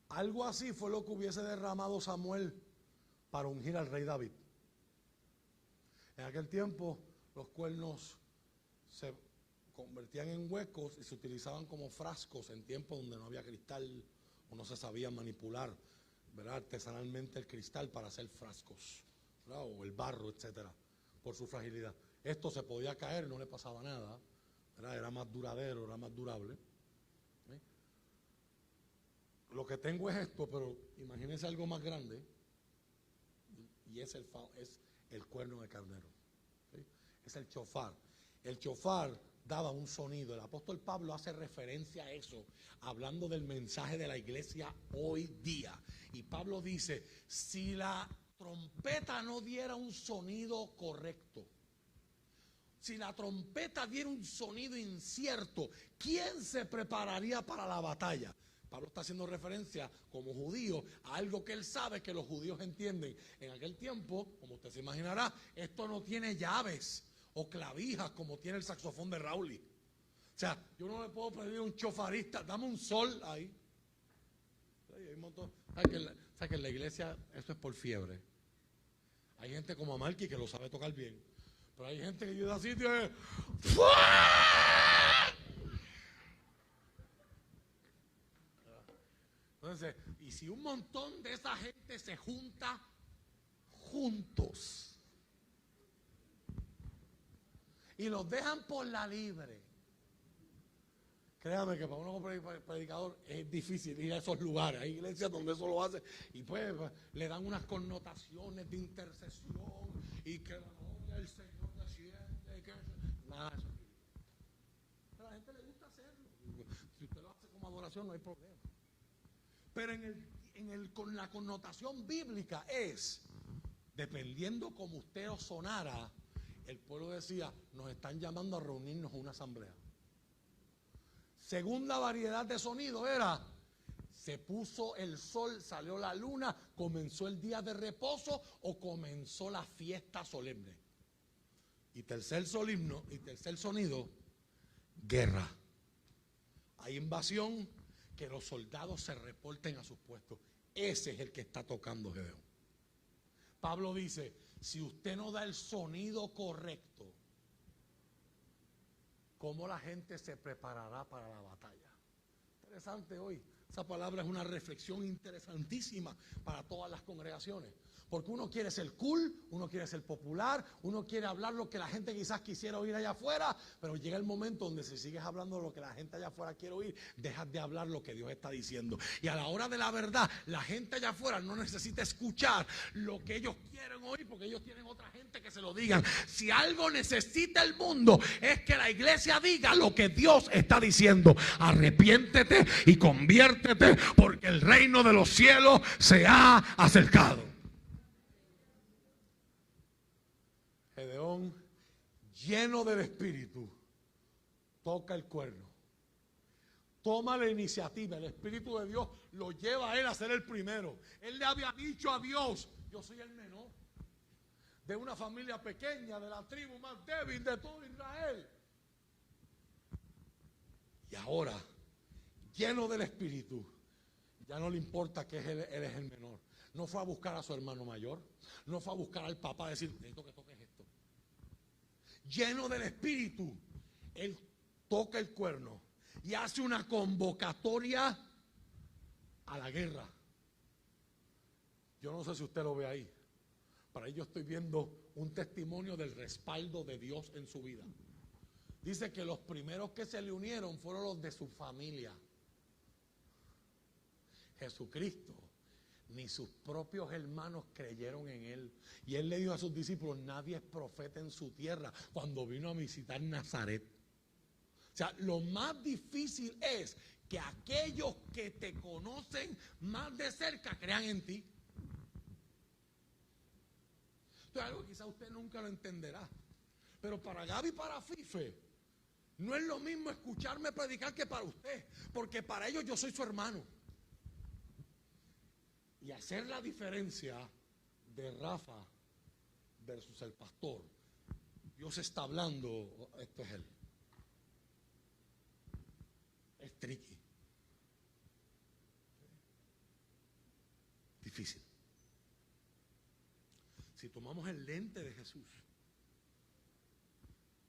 algo así fue lo que hubiese derramado Samuel para ungir al rey David. En aquel tiempo, los cuernos se convertían en huecos y se utilizaban como frascos en tiempos donde no había cristal o no se sabía manipular, ¿verdad?, artesanalmente el cristal para hacer frascos, ¿verdad?, o el barro, etcétera, por su fragilidad. Esto se podía caer, no le pasaba nada, ¿verdad?, era más duradero, era más durable. ¿Sí? Lo que tengo es esto, pero imagínense algo más grande y es el cuerno de carnero. ¿Sí? Es el chofar. El chofar daba un sonido. El apóstol Pablo hace referencia a eso, hablando del mensaje de la iglesia hoy día. Y Pablo dice, si la trompeta no diera un sonido correcto, si la trompeta diera un sonido incierto, ¿quién se prepararía para la batalla? Pablo está haciendo referencia como judío a algo que él sabe que los judíos entienden. En aquel tiempo, como usted se imaginará, esto no tiene llaves o clavijas como tiene el saxofón de Rowley. O sea, yo no le puedo pedir a un chofarista, dame un sol ahí. ¿Sabes que en la iglesia eso es por fiebre? Hay gente como Amalki que lo sabe tocar bien. Pero hay gente que ayuda así, tío. Entonces, y si un montón de esa gente se junta juntos y los dejan por la libre, créame que para uno como predicador es difícil ir a esos lugares. Hay iglesias donde eso lo hace y pues le dan unas connotaciones de intercesión y que la gloria del Señor desciende, que nada de eso. Pero a la gente le gusta hacerlo. Si usted lo hace como adoración no hay problema. Pero con la connotación bíblica es, dependiendo como usted os sonara, el pueblo decía, nos están llamando a reunirnos en una asamblea. Segunda variedad de sonido era, se puso el sol, salió la luna, comenzó el día de reposo o comenzó la fiesta solemne. Y tercer sonido, guerra. Hay invasión, que los soldados se reporten a sus puestos. Ese es el que está tocando Gedeón. Pablo dice, si usted no da el sonido correcto, ¿cómo la gente se preparará para la batalla? Interesante hoy. Esa palabra es una reflexión interesantísima para todas las congregaciones. Porque uno quiere ser cool, uno quiere ser popular, uno quiere hablar lo que la gente quizás quisiera oír allá afuera, pero llega el momento donde si sigues hablando lo que la gente allá afuera quiere oír, dejas de hablar lo que Dios está diciendo. Y a la hora de la verdad, la gente allá afuera no necesita escuchar lo que ellos quieren oír, porque ellos tienen otra gente que se lo digan. Si algo necesita el mundo, es que la iglesia diga lo que Dios está diciendo. Arrepiéntete y conviértete, porque el reino de los cielos se ha acercado. Gedeón, lleno del Espíritu, toca el cuerno. Toma la iniciativa. El Espíritu de Dios lo lleva a él a ser el primero. Él le había dicho a Dios, yo soy el menor de una familia pequeña, de la tribu más débil de todo Israel. Y ahora, lleno del Espíritu, ya no le importa que él es el menor. No fue a buscar a su hermano mayor. No fue a buscar al papá a decir, necesito que toques esto. Lleno del Espíritu, él toca el cuerno y hace una convocatoria a la guerra. Yo no sé si usted lo ve ahí. Para ello estoy viendo un testimonio del respaldo de Dios en su vida. Dice que los primeros que se le unieron fueron los de su familia. Jesucristo, ni sus propios hermanos creyeron en él. Y él le dijo a sus discípulos, nadie es profeta en su tierra, cuando vino a visitar Nazaret. O sea, lo más difícil es que aquellos que te conocen más de cerca crean en ti. Esto es algo que quizá usted nunca lo entenderá. Pero para Gaby y para Fife, no es lo mismo escucharme predicar que para usted. Porque para ellos yo soy su hermano. Y hacer la diferencia de Rafa versus el pastor. Dios está hablando, esto es él. Es tricky. Difícil. Si tomamos el lente de Jesús,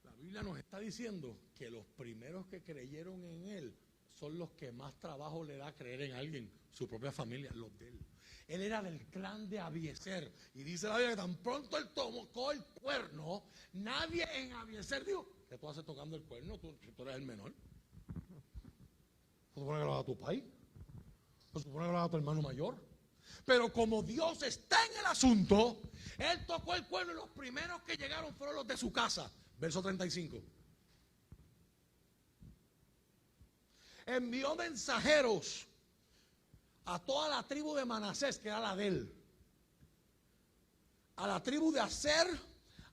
la Biblia nos está diciendo que los primeros que creyeron en él son los que más trabajo le da creer en alguien, su propia familia, los de él. Él era del clan de Abiezer. Y dice la Biblia que tan pronto él tocó el cuerno, nadie en Abiezer dijo, ¿qué tú haces tocando el cuerno? Tú eres el menor. ¿Se supone que lo haga tu país? ¿Se supone que lo haga tu hermano mayor? Pero como Dios está en el asunto, él tocó el cuerno y los primeros que llegaron fueron los de su casa. Verso 35. envió mensajeros a toda la tribu de Manasés, que era la de él, a la tribu de Aser,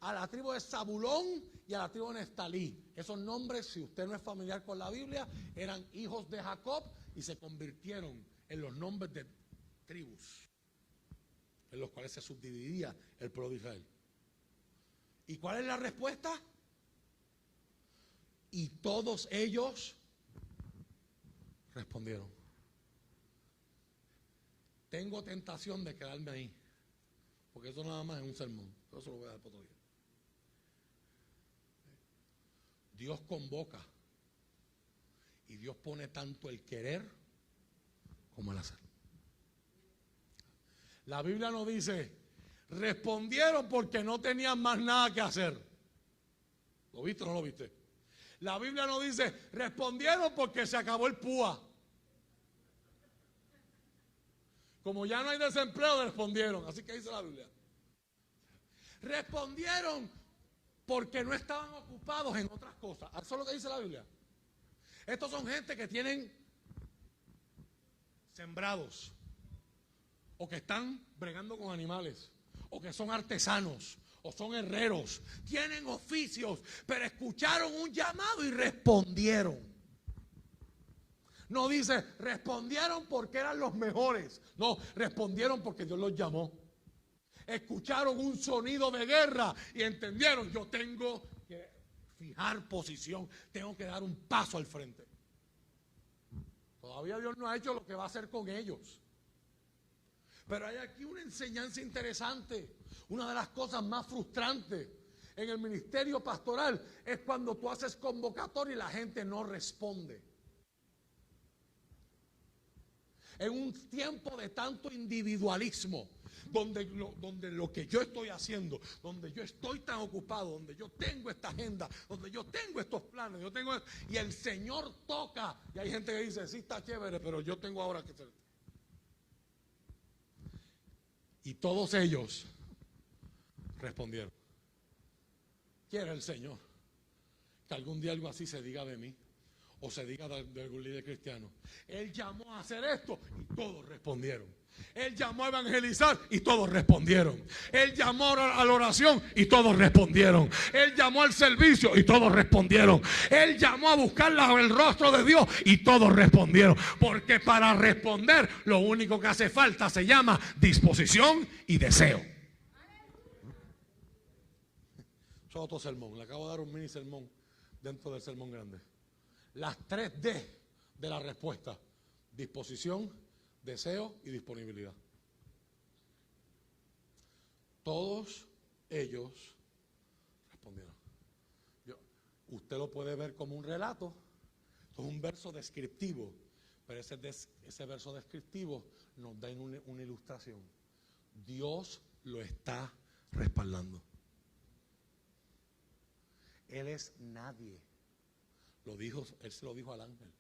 a la tribu de Zabulón y a la tribu de Neftalí. Esos nombres, si usted no es familiar con la Biblia, eran hijos de Jacob y se convirtieron en los nombres de tribus, en los cuales se subdividía el pueblo de Israel. ¿Y cuál es la respuesta? Y todos ellos respondieron. Tengo tentación de quedarme ahí, porque eso nada más es un sermón. Eso lo voy a dar para otro día. Dios convoca y Dios pone tanto el querer como el hacer. La Biblia nos dice, respondieron porque no tenían más nada que hacer. ¿Lo viste o no lo viste? La Biblia nos dice, respondieron porque se acabó el púa. Como ya no hay desempleo, respondieron. Así que dice la Biblia. Respondieron porque no estaban ocupados en otras cosas. Eso es lo que dice la Biblia. Estos son gente que tienen sembrados, o que están bregando con animales, o que son artesanos, o son herreros, tienen oficios, pero escucharon un llamado y respondieron. No dice, respondieron porque eran los mejores. No, respondieron porque Dios los llamó. Escucharon un sonido de guerra y entendieron, yo tengo que fijar posición, tengo que dar un paso al frente. Todavía Dios no ha hecho lo que va a hacer con ellos. Pero hay aquí una enseñanza interesante. Una de las cosas más frustrantes en el ministerio pastoral es cuando tú haces convocatoria y la gente no responde. En un tiempo de tanto individualismo, donde lo que yo estoy haciendo, donde yo estoy tan ocupado, donde yo tengo esta agenda, donde yo tengo estos planes, y el Señor toca, y hay gente que dice, sí está chévere, pero yo tengo ahora que hacer. Y todos ellos respondieron. ¿Quiere el Señor que algún día algo así se diga de mí? O se diga de algún líder cristiano. Él llamó a hacer esto y todos respondieron. Él llamó a evangelizar y todos respondieron. Él llamó a la oración y todos respondieron. Él llamó al servicio y todos respondieron. Él llamó a buscar el rostro de Dios y todos respondieron. Porque para responder lo único que hace falta se llama disposición y deseo. Eso es otro sermón. Le acabo de dar un mini sermón dentro del sermón grande. Las 3D de la respuesta: disposición, deseo y disponibilidad. Todos ellos respondieron. Usted lo puede ver como un relato. Esto es un verso descriptivo, pero ese verso descriptivo nos da una ilustración. Dios lo está respaldando. Él es nadie. Él se lo dijo al ángel.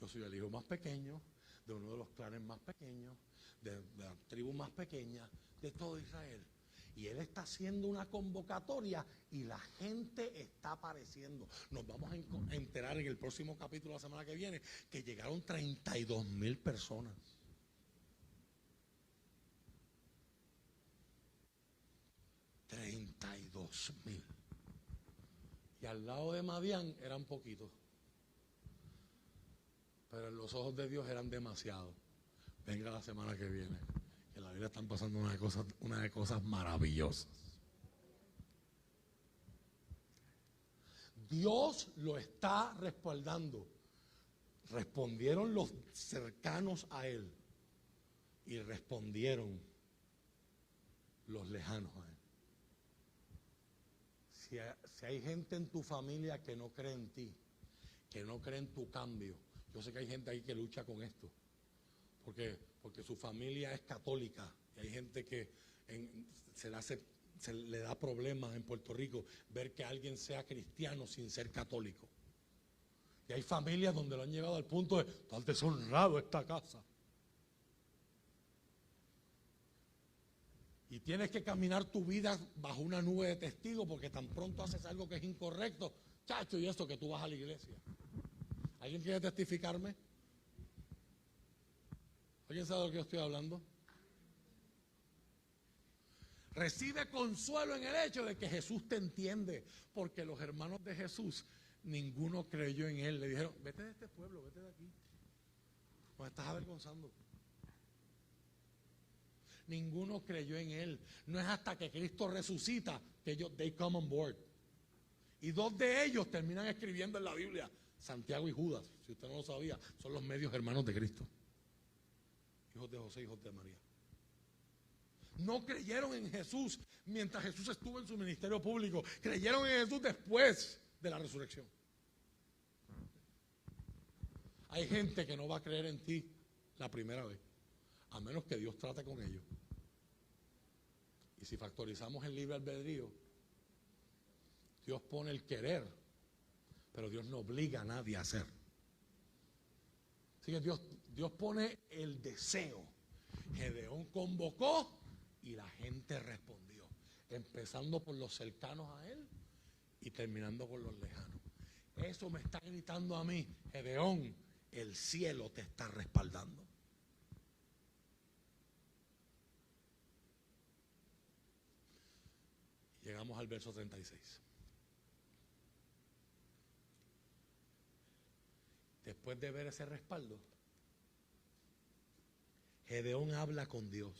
Yo soy el hijo más pequeño, de uno de los clanes más pequeños, de la tribu más pequeña de todo Israel. Y él está haciendo una convocatoria y la gente está apareciendo. Nos vamos a enterar en el próximo capítulo la semana que viene que llegaron 32,000 personas. $32,000. Y al lado de Madián eran poquitos. Pero en los ojos de Dios eran demasiados. Venga la semana que viene, que en la Biblia están pasando una de cosas maravillosas. Dios lo está respaldando. Respondieron los cercanos a Él y respondieron los lejanos a Él. Si hay gente en tu familia que no cree en ti, que no cree en tu cambio, yo sé que hay gente ahí que lucha con esto, porque su familia es católica, y hay gente que se le da problemas en Puerto Rico ver que alguien sea cristiano sin ser católico. Y hay familias donde lo han llevado al punto de estar deshonrado esta casa. Y tienes que caminar tu vida bajo una nube de testigos porque tan pronto haces algo que es incorrecto, chacho, y eso que tú vas a la iglesia. ¿Alguien quiere testificarme? ¿Alguien sabe de lo que yo estoy hablando? Recibe consuelo en el hecho de que Jesús te entiende, porque los hermanos de Jesús, ninguno creyó en él. Le dijeron, vete de este pueblo, vete de aquí, nos estás avergonzando. Ninguno creyó en él. No es hasta que Cristo resucita que ellos, they come on board. Y dos de ellos terminan escribiendo en la Biblia, Santiago y Judas, si usted no lo sabía, son los medios hermanos de Cristo, hijos de José, hijos de María. No creyeron en Jesús mientras Jesús estuvo en su ministerio público. Creyeron en Jesús después de la resurrección. Hay gente que no va a creer en ti la primera vez, a menos que Dios trate con ellos. Y si factorizamos el libre albedrío, Dios pone el querer, pero Dios no obliga a nadie a hacer. Así que Dios pone el deseo. Gedeón convocó y la gente respondió, empezando por los cercanos a él y terminando con los lejanos. Eso me está gritando a mí, Gedeón, el cielo te está respaldando. Llegamos al verso 36. Después de ver ese respaldo, Gedeón habla con Dios.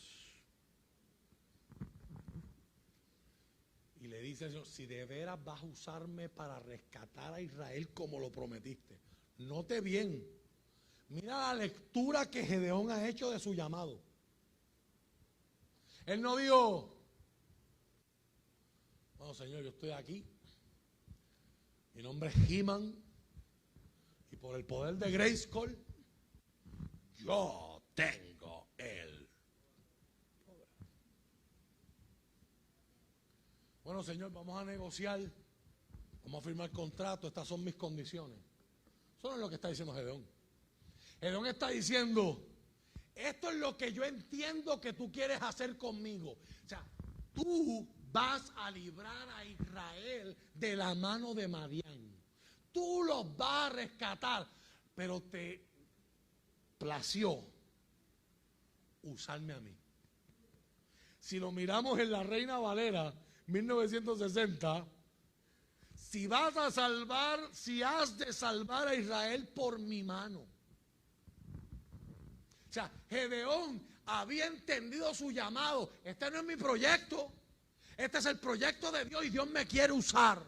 Y le dice al Señor, si de veras vas a usarme para rescatar a Israel como lo prometiste, note bien, mira la lectura que Gedeón ha hecho de su llamado. Él no dijo, bueno, Señor, yo estoy aquí, mi nombre es He-Man, y por el poder de Grayskull, yo tengo el poder. Bueno, Señor, vamos a negociar, vamos a firmar contrato, estas son mis condiciones. Eso no es lo que está diciendo Gedeón. Gedeón está diciendo, esto es lo que yo entiendo que tú quieres hacer conmigo. O sea, tú vas a librar a Israel de la mano de Madián. Tú los vas a rescatar, pero te plació usarme a mí. Si lo miramos en la Reina Valera 1960, si vas a salvar, si has de salvar a Israel por mi mano. O sea, Gedeón había entendido su llamado. Este no es mi proyecto, este es el proyecto de Dios y Dios me quiere usar.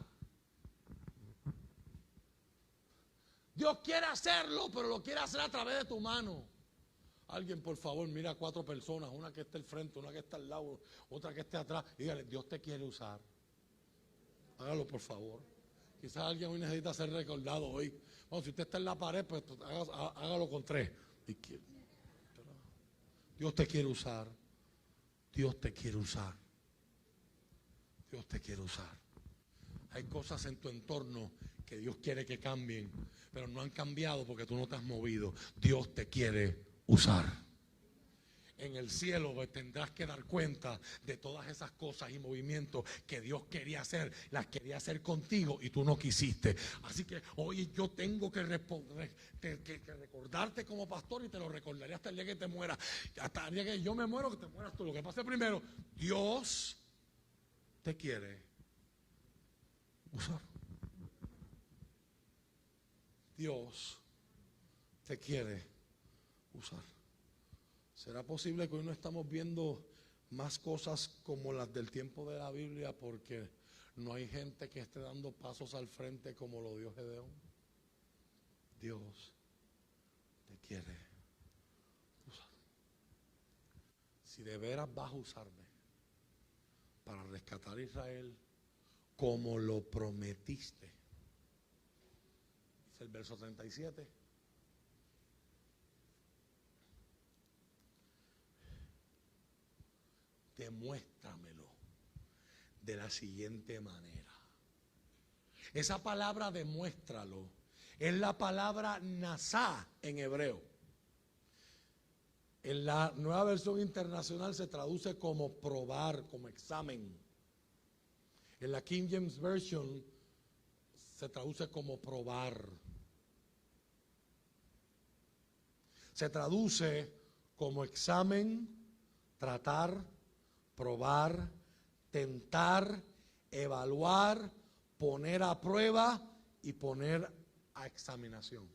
Dios quiere hacerlo, pero lo quiere hacer a través de tu mano. Alguien, por favor, mira a 4 personas, una que esté al frente, una que está al lado, otra que esté atrás, y dígale, Dios te quiere usar. Hágalo, por favor. Quizás alguien hoy necesita ser recordado hoy. Bueno, si usted está en la pared, pues hágalo con 3. Dios te quiere usar. Dios te quiere usar. Dios te quiere usar. Hay cosas en tu entorno que Dios quiere que cambien, pero no han cambiado porque tú no te has movido. Dios te quiere usar. En el cielo tendrás que dar cuenta de todas esas cosas y movimientos que Dios quería hacer, las quería hacer contigo y tú no quisiste. Así que hoy yo tengo que recordarte como pastor, y te lo recordaré hasta el día que te mueras. Hasta el día que yo me muero, que te mueras tú. Lo que pase primero, Dios te quiere usar. Dios te quiere usar. ¿Será posible que hoy no estamos viendo más cosas como las del tiempo de la Biblia porque no hay gente que esté dando pasos al frente como lo dio Gedeón? Dios te quiere usar. Si de veras vas a usarme para rescatar a Israel como lo prometiste, dice el verso 37. Demuéstramelo de la siguiente manera. Esa palabra demuéstralo es la palabra nasá en hebreo. En la Nueva Versión Internacional se traduce como probar, como examen. En la King James Version se traduce como probar. Se traduce como examen, tratar, probar, tentar, evaluar, poner a prueba y poner a examinación.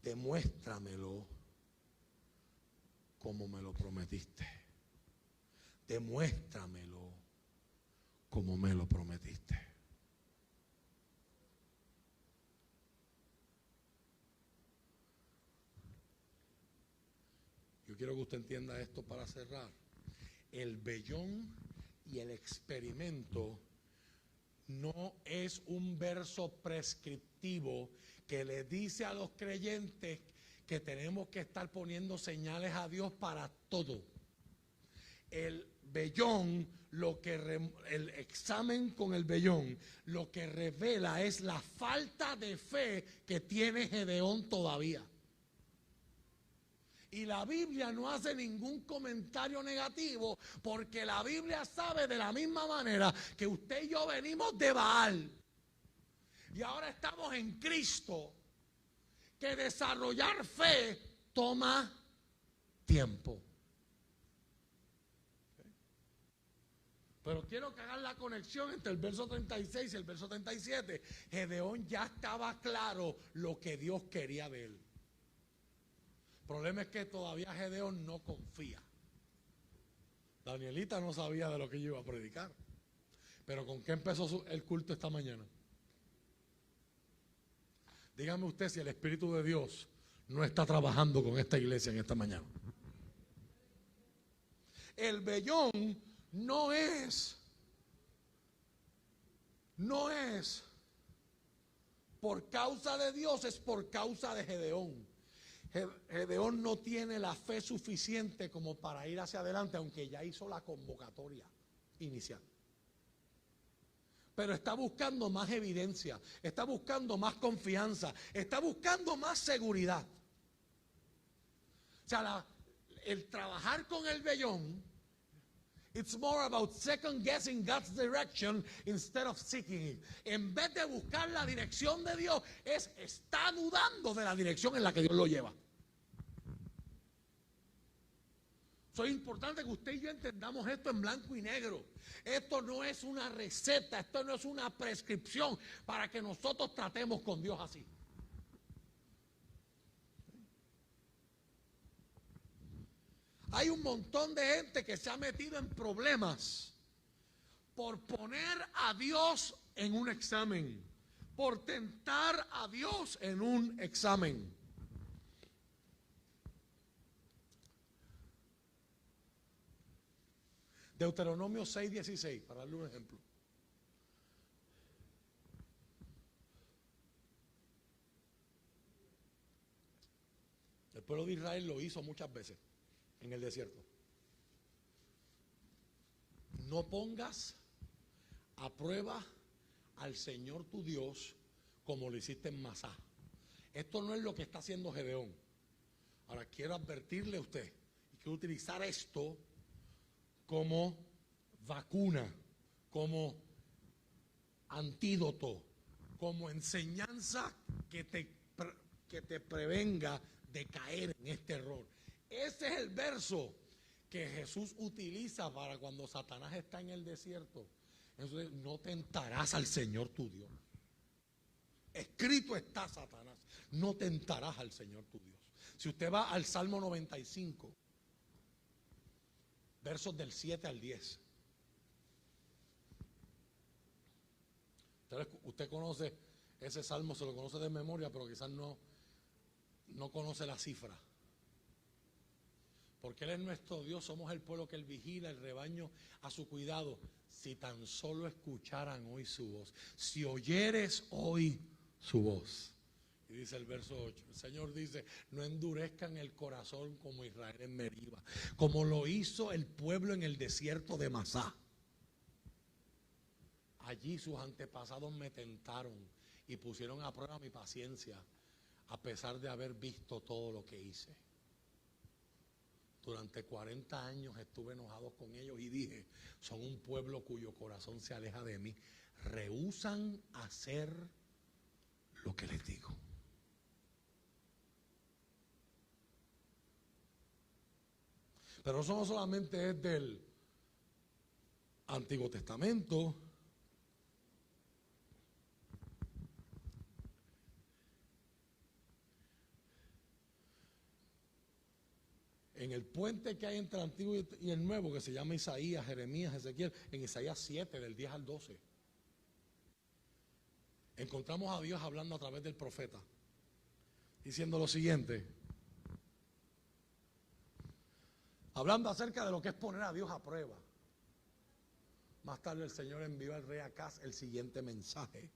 Demuéstramelo como me lo prometiste. Demuéstramelo como me lo prometiste. Yo quiero que usted entienda esto para cerrar. El vellón y el experimento no es un verso prescriptivo que le dice a los creyentes que tenemos que estar poniendo señales a Dios para todo. El vellón, el examen con el vellón, lo que revela es la falta de fe que tiene Gedeón todavía. Y la Biblia no hace ningún comentario negativo, porque la Biblia sabe de la misma manera que usted y yo venimos de Baal y ahora estamos en Cristo, que desarrollar fe toma tiempo. Pero quiero que hagan la conexión entre el verso 36 y el verso 37. Gedeón ya estaba claro lo que Dios quería de él. El problema es que todavía Gedeón no confía. Danielita no sabía de lo que yo iba a predicar. Pero ¿con qué empezó el culto esta mañana? Dígame usted si el Espíritu de Dios no está trabajando con esta iglesia en esta mañana. El vellón no es por causa de Dios, es por causa de Gedeón. Gedeón no tiene la fe suficiente como para ir hacia adelante, aunque ya hizo la convocatoria inicial. Pero está buscando más evidencia, está buscando más confianza, está buscando más seguridad. O sea, el trabajar con el vellón, it's more about second guessing God's direction instead of seeking it. En vez de buscar la dirección de Dios, está dudando de la dirección en la que Dios lo lleva. Es importante que usted y yo entendamos esto en blanco y negro. Esto no es una receta, esto no es una prescripción para que nosotros tratemos con Dios así. Hay un montón de gente que se ha metido en problemas por poner a Dios en un examen, por tentar a Dios en un examen. Deuteronomio 6:16, para darle un ejemplo. El pueblo de Israel lo hizo muchas veces en el desierto. No pongas a prueba al Señor tu Dios como lo hiciste en Masá. Esto no es lo que está haciendo Gedeón. Ahora quiero advertirle a usted y quiero utilizar esto como vacuna, como antídoto, como enseñanza que te prevenga de caer en este error. Ese es el verso que Jesús utiliza para cuando Satanás está en el desierto. Entonces, no tentarás al Señor tu Dios. Escrito está, Satanás, no tentarás al Señor tu Dios. Si usted va al Salmo 95, versos del 7 al 10. Usted conoce ese salmo, se lo conoce de memoria, pero quizás no conoce la cifra. Porque Él es nuestro Dios, somos el pueblo que Él vigila, el rebaño a su cuidado. Si tan solo escucharan hoy su voz, si oyeres hoy su voz. Y dice el verso 8, el Señor dice, no endurezcan el corazón como Israel en Meriba, como lo hizo el pueblo en el desierto de Masá. Allí sus antepasados me tentaron y pusieron a prueba mi paciencia, a pesar de haber visto todo lo que hice. Durante 40 años estuve enojado con ellos y dije, son un pueblo cuyo corazón se aleja de mí, rehúsan hacer lo que les digo. Pero eso no solamente es del Antiguo Testamento. En el puente que hay entre el Antiguo y el Nuevo, que se llama Isaías, Jeremías, Ezequiel, en Isaías 7, del 10 al 12, encontramos a Dios hablando a través del profeta, diciendo lo siguiente, hablando acerca de lo que es poner a Dios a prueba. Más tarde el Señor envió al rey Acaz el siguiente mensaje.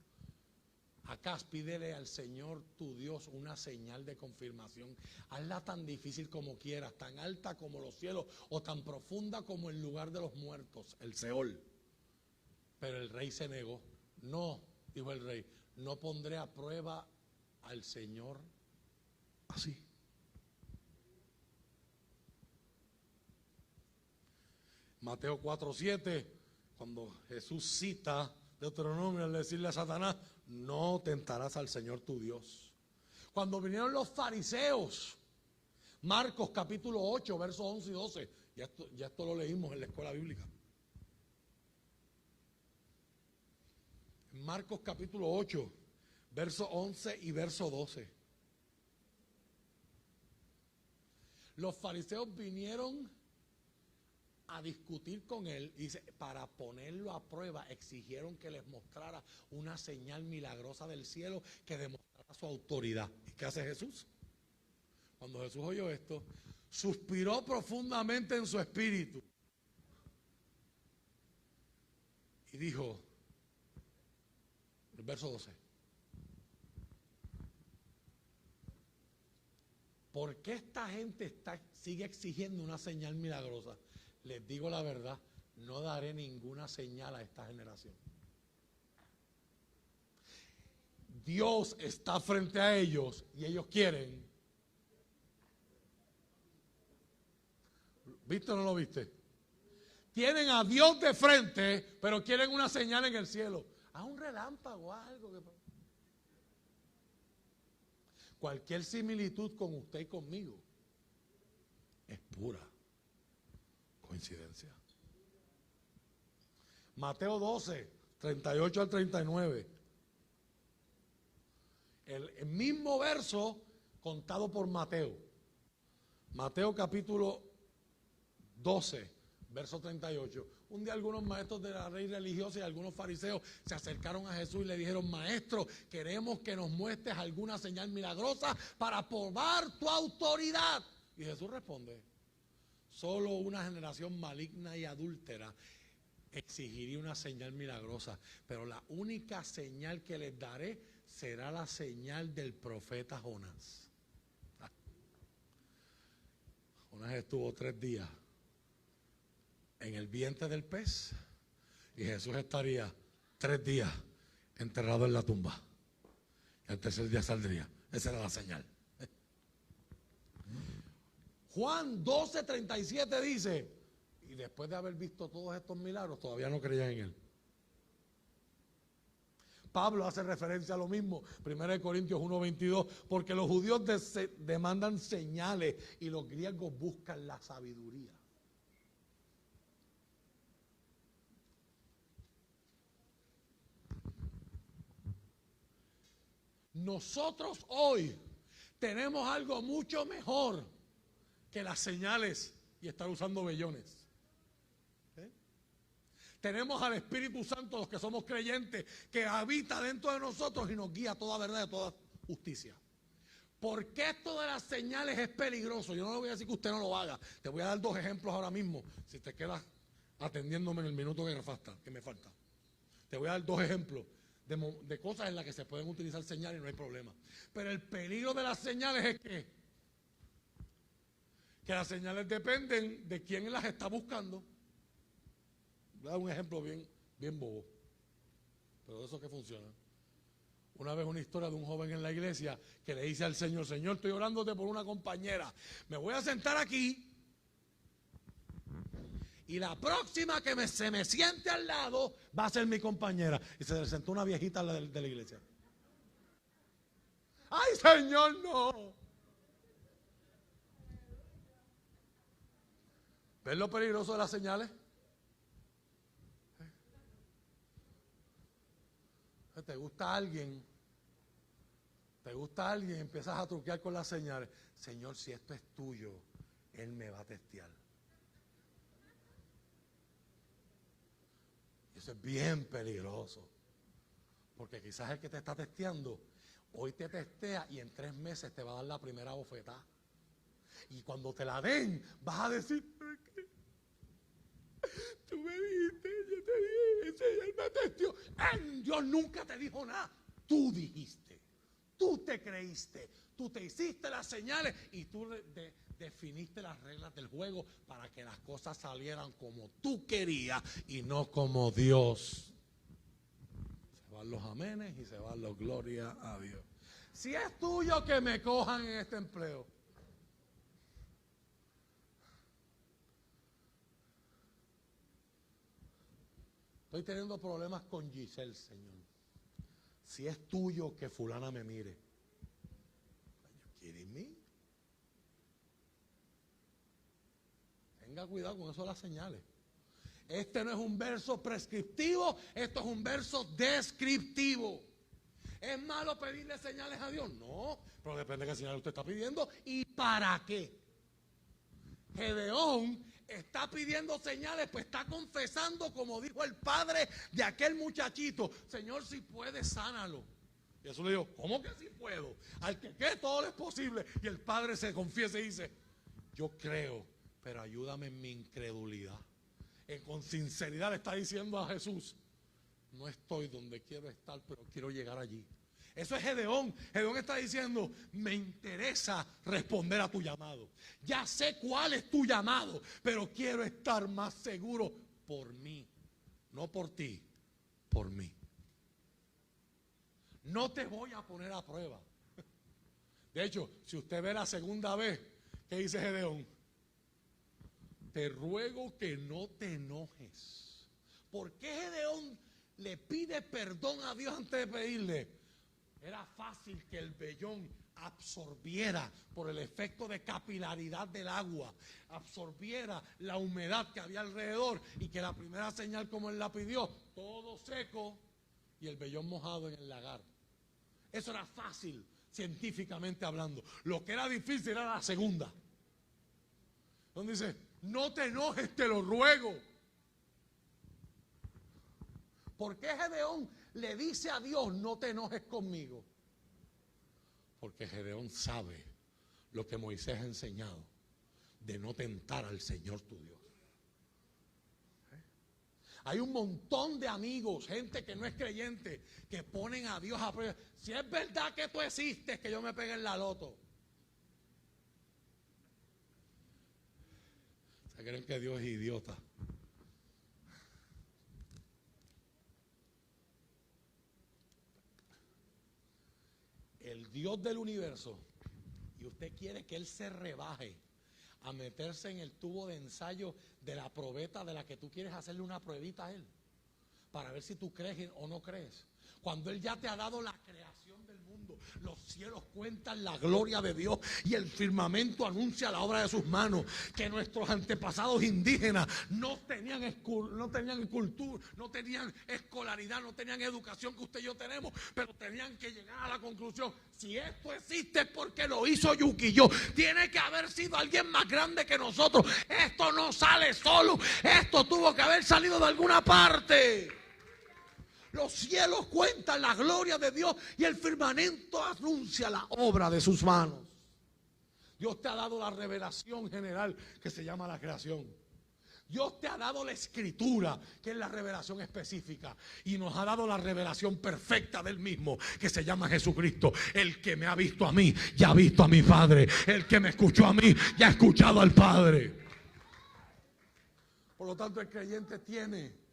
Acaz, pídele al Señor tu Dios una señal de confirmación. Hazla tan difícil como quieras, tan alta como los cielos o tan profunda como el lugar de los muertos, el Seol. Pero el rey se negó. No, dijo el rey, no pondré a prueba al Señor así. Mateo 4:7, cuando Jesús cita Deuteronomio al decirle a Satanás, no tentarás al Señor tu Dios. Cuando vinieron los fariseos, Marcos capítulo 8, versos 11 y 12, ya esto lo leímos en la escuela bíblica. Marcos capítulo 8, verso 11 y verso 12. Los fariseos vinieron a discutir con él y dice, para ponerlo a prueba exigieron que les mostrara una señal milagrosa del cielo que demostrara su autoridad. ¿Y qué hace Jesús? Cuando Jesús oyó esto, suspiró profundamente en su espíritu y dijo, el verso 12, ¿por qué esta gente sigue exigiendo una señal milagrosa? Les digo la verdad, no daré ninguna señal a esta generación. Dios está frente a ellos y ellos quieren. ¿Viste o no lo viste? Tienen a Dios de frente, pero quieren una señal en el cielo. A un relámpago, algo. Cualquier similitud con usted y conmigo es pura coincidencia. Mateo 12, 38 al 39. El mismo verso contado por Mateo. Mateo capítulo 12, verso 38. Un día algunos maestros de la ley religiosa y algunos fariseos se acercaron a Jesús y le dijeron, maestro, queremos que nos muestres alguna señal milagrosa para probar tu autoridad. Y Jesús responde, solo una generación maligna y adúltera exigiría una señal milagrosa, pero la única señal que les daré será la señal del profeta Jonás. Jonás estuvo 3 días en el vientre del pez y Jesús estaría 3 días enterrado en la tumba. Y al tercer día saldría. Esa era la señal. Juan 12:37 dice, y después de haber visto todos estos milagros, todavía no creían en él. Pablo hace referencia a lo mismo, 1 Corintios 1:22, porque los judíos demandan señales y los griegos buscan la sabiduría. Nosotros hoy tenemos algo mucho mejor que las señales y estar usando vellones. Tenemos al Espíritu Santo, los que somos creyentes, que habita dentro de nosotros y nos guía a toda verdad y a toda justicia. ¿Por qué esto de las señales es peligroso? Yo no le voy a decir que usted no lo haga. Te voy a dar 2 ejemplos ahora mismo, si te quedas atendiéndome en el minuto que me falta. Te voy a dar 2 ejemplos de cosas en las que se pueden utilizar señales y no hay problema. Pero el peligro de las señales es que las señales dependen de quién las está buscando. Voy a dar un ejemplo bien bobo, pero de eso que funciona. Una vez una historia de un joven en la iglesia que le dice al Señor, Señor, estoy orándote por una compañera, me voy a sentar aquí y la próxima que se me siente al lado va a ser mi compañera. Y se le sentó una viejita de la iglesia. ¡Ay, Señor, no! ¿Ves lo peligroso de las señales? ¿Te gusta alguien? Empiezas a truquear con las señales. Señor, si esto es tuyo, Él me va a testear. Eso es bien peligroso. Porque quizás el que te está testeando, hoy te testea y en 3 meses te va a dar la primera bofetada. Y cuando te la den, vas a decir, tú me dijiste, yo te dije, ese Él me testeó. Dios nunca te dijo nada. Tú dijiste, tú te creíste, tú te hiciste las señales y tú definiste las reglas del juego para que las cosas salieran como tú querías y no como Dios. Se van los amenes y se van los glorias a Dios. Si es tuyo, que me cojan en este empleo. Estoy teniendo problemas con Giselle, Señor. Si es tuyo, que fulana me mire. ¿Are you kidding me? Tenga cuidado con eso de las señales. Este no es un verso prescriptivo, esto es un verso descriptivo. ¿Es malo pedirle señales a Dios? No, pero depende de qué señales usted está pidiendo y para qué. Gedeón está pidiendo señales, pues está confesando, como dijo el padre de aquel muchachito: Señor, si puedes, sánalo. Y Jesús le dijo: ¿cómo que si puedo? Al que cree todo es posible. Y el padre se confiesa y dice: yo creo, pero ayúdame en mi incredulidad. Con sinceridad le está diciendo a Jesús: no estoy donde quiero estar, pero quiero llegar allí. Eso es Gedeón. Gedeón está diciendo: me interesa responder a tu llamado. Ya sé cuál es tu llamado, pero quiero estar más seguro por mí. No por ti, por mí. No te voy a poner a prueba. De hecho, si usted ve la segunda vez, ¿qué dice Gedeón? Te ruego que no te enojes. ¿Por qué Gedeón le pide perdón a Dios antes de pedirle? Era fácil que el vellón absorbiera, por el efecto de capilaridad del agua, absorbiera la humedad que había alrededor, y que la primera señal, como él la pidió, todo seco y el vellón mojado en el lagar. Eso era fácil, científicamente hablando. Lo que era difícil era la segunda, donde dice: no te enojes, te lo ruego. ¿Por qué Gedeón le dice a Dios: no te enojes conmigo? Porque Gedeón sabe lo que Moisés ha enseñado, de no tentar al Señor tu Dios. Hay un montón de amigos, gente que no es creyente, que ponen a Dios a prueba. Si es verdad que tú existes, que yo me pegue en la loto. ¿Se creen que Dios es idiota? El Dios del universo, y usted quiere que Él se rebaje a meterse en el tubo de ensayo de la probeta de la que tú quieres hacerle una pruebita a Él, para ver si tú crees o no crees. Cuando Él ya te ha dado la creación del mundo, los cielos cuentan la gloria de Dios y el firmamento anuncia la obra de sus manos. Que nuestros antepasados indígenas no tenían cultura, no tenían escolaridad, no tenían educación que usted y yo tenemos, pero tenían que llegar a la conclusión: si esto existe es porque lo hizo Yuquillo. Tiene que haber sido alguien más grande que nosotros. Esto no sale solo, esto tuvo que haber salido de alguna parte. Los cielos cuentan la gloria de Dios y el firmamento anuncia la obra de sus manos. Dios te ha dado la revelación general, que se llama la creación. Dios te ha dado la escritura, que es la revelación específica, y nos ha dado la revelación perfecta del mismo, que se llama Jesucristo. El que me ha visto a mí, ya ha visto a mi Padre. El que me escuchó a mí, ya ha escuchado al Padre. Por lo tanto, el creyente tiene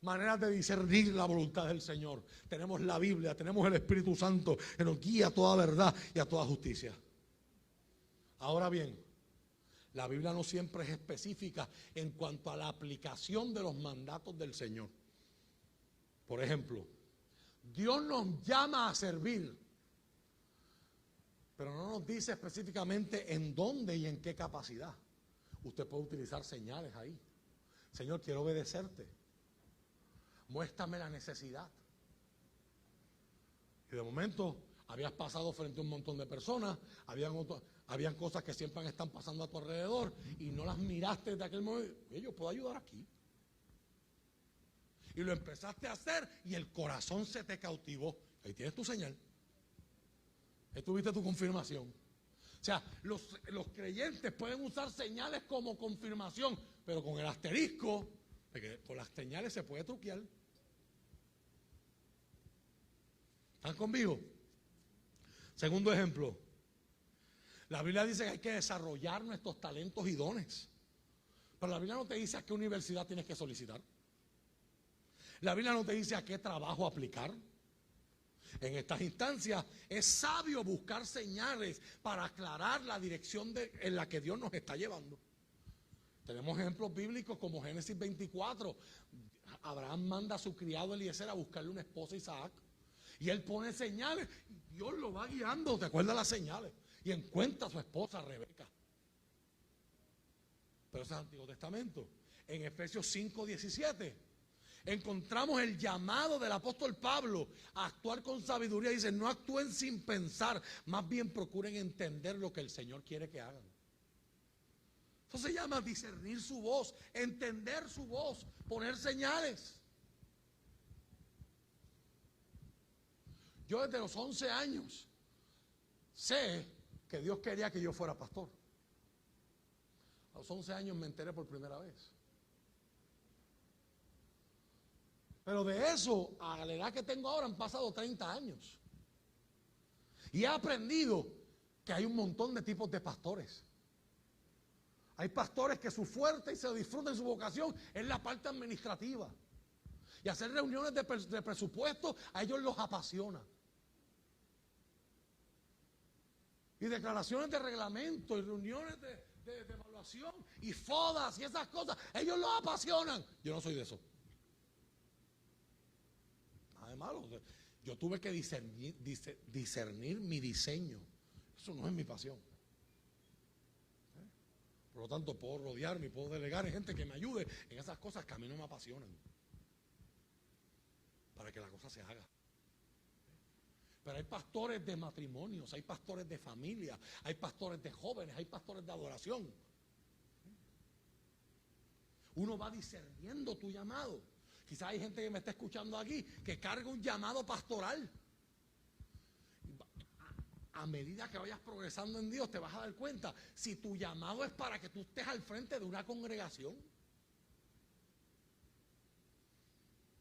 maneras de discernir la voluntad del Señor. Tenemos la Biblia, tenemos el Espíritu Santo, que nos guía a toda verdad y a toda justicia. Ahora bien, la Biblia no siempre es específica en cuanto a la aplicación de los mandatos del Señor. Por ejemplo, Dios nos llama a servir, pero no nos dice específicamente en dónde y en qué capacidad. Usted puede utilizar señales ahí. Señor, quiero obedecerte. Muéstrame la necesidad. Y de momento habías pasado frente a un montón de personas, habían cosas que siempre están pasando a tu alrededor y no las miraste desde aquel momento. Oye, yo puedo ayudar aquí. Y lo empezaste a hacer y el corazón se te cautivó. Ahí tienes tu señal. Ahí tuviste tu confirmación. O sea, los creyentes pueden usar señales como confirmación, pero con el asterisco, porque con las señales se puede truquear. ¿Están conmigo? Segundo ejemplo. La Biblia dice que hay que desarrollar nuestros talentos y dones. Pero la Biblia no te dice a qué universidad tienes que solicitar. La Biblia no te dice a qué trabajo aplicar. En estas instancias es sabio buscar señales para aclarar la dirección en la que Dios nos está llevando. Tenemos ejemplos bíblicos como Génesis 24. Abraham manda a su criado Eliezer a buscarle una esposa a Isaac. Y él pone señales. Y Dios lo va guiando. ¿Te acuerdas las señales? Y encuentra a su esposa Rebeca. Pero ese es el Antiguo Testamento. En Efesios 5:17 encontramos el llamado del apóstol Pablo a actuar con sabiduría. Dice, no actúen sin pensar, más bien procuren entender lo que el Señor quiere que hagan. Eso se llama discernir su voz, entender su voz, poner señales. Yo desde los 11 años sé que Dios quería que yo fuera pastor. A los 11 años me enteré por primera vez. Pero de eso, a la edad que tengo ahora, han pasado 30 años. Y he aprendido que hay un montón de tipos de pastores. Hay pastores que su fuerte y se disfrutan su vocación es la parte administrativa. Y hacer reuniones de presupuesto, a ellos los apasiona. Y declaraciones de reglamento, y reuniones de evaluación, y fodas, y esas cosas, ellos los apasionan. Yo no soy de eso. Nada de malo. Yo tuve que discernir mi diseño. Eso no es mi pasión. Por lo tanto, puedo rodearme, puedo delegar en gente que me ayude en esas cosas que a mí no me apasionan, para que la cosa se haga. Pero hay pastores de matrimonios, hay pastores de familia, hay pastores de jóvenes, hay pastores de adoración. Uno va discerniendo tu llamado. Quizás hay gente que me está escuchando aquí que carga un llamado pastoral. A medida que vayas progresando en Dios te vas a dar cuenta si tu llamado es para que tú estés al frente de una congregación.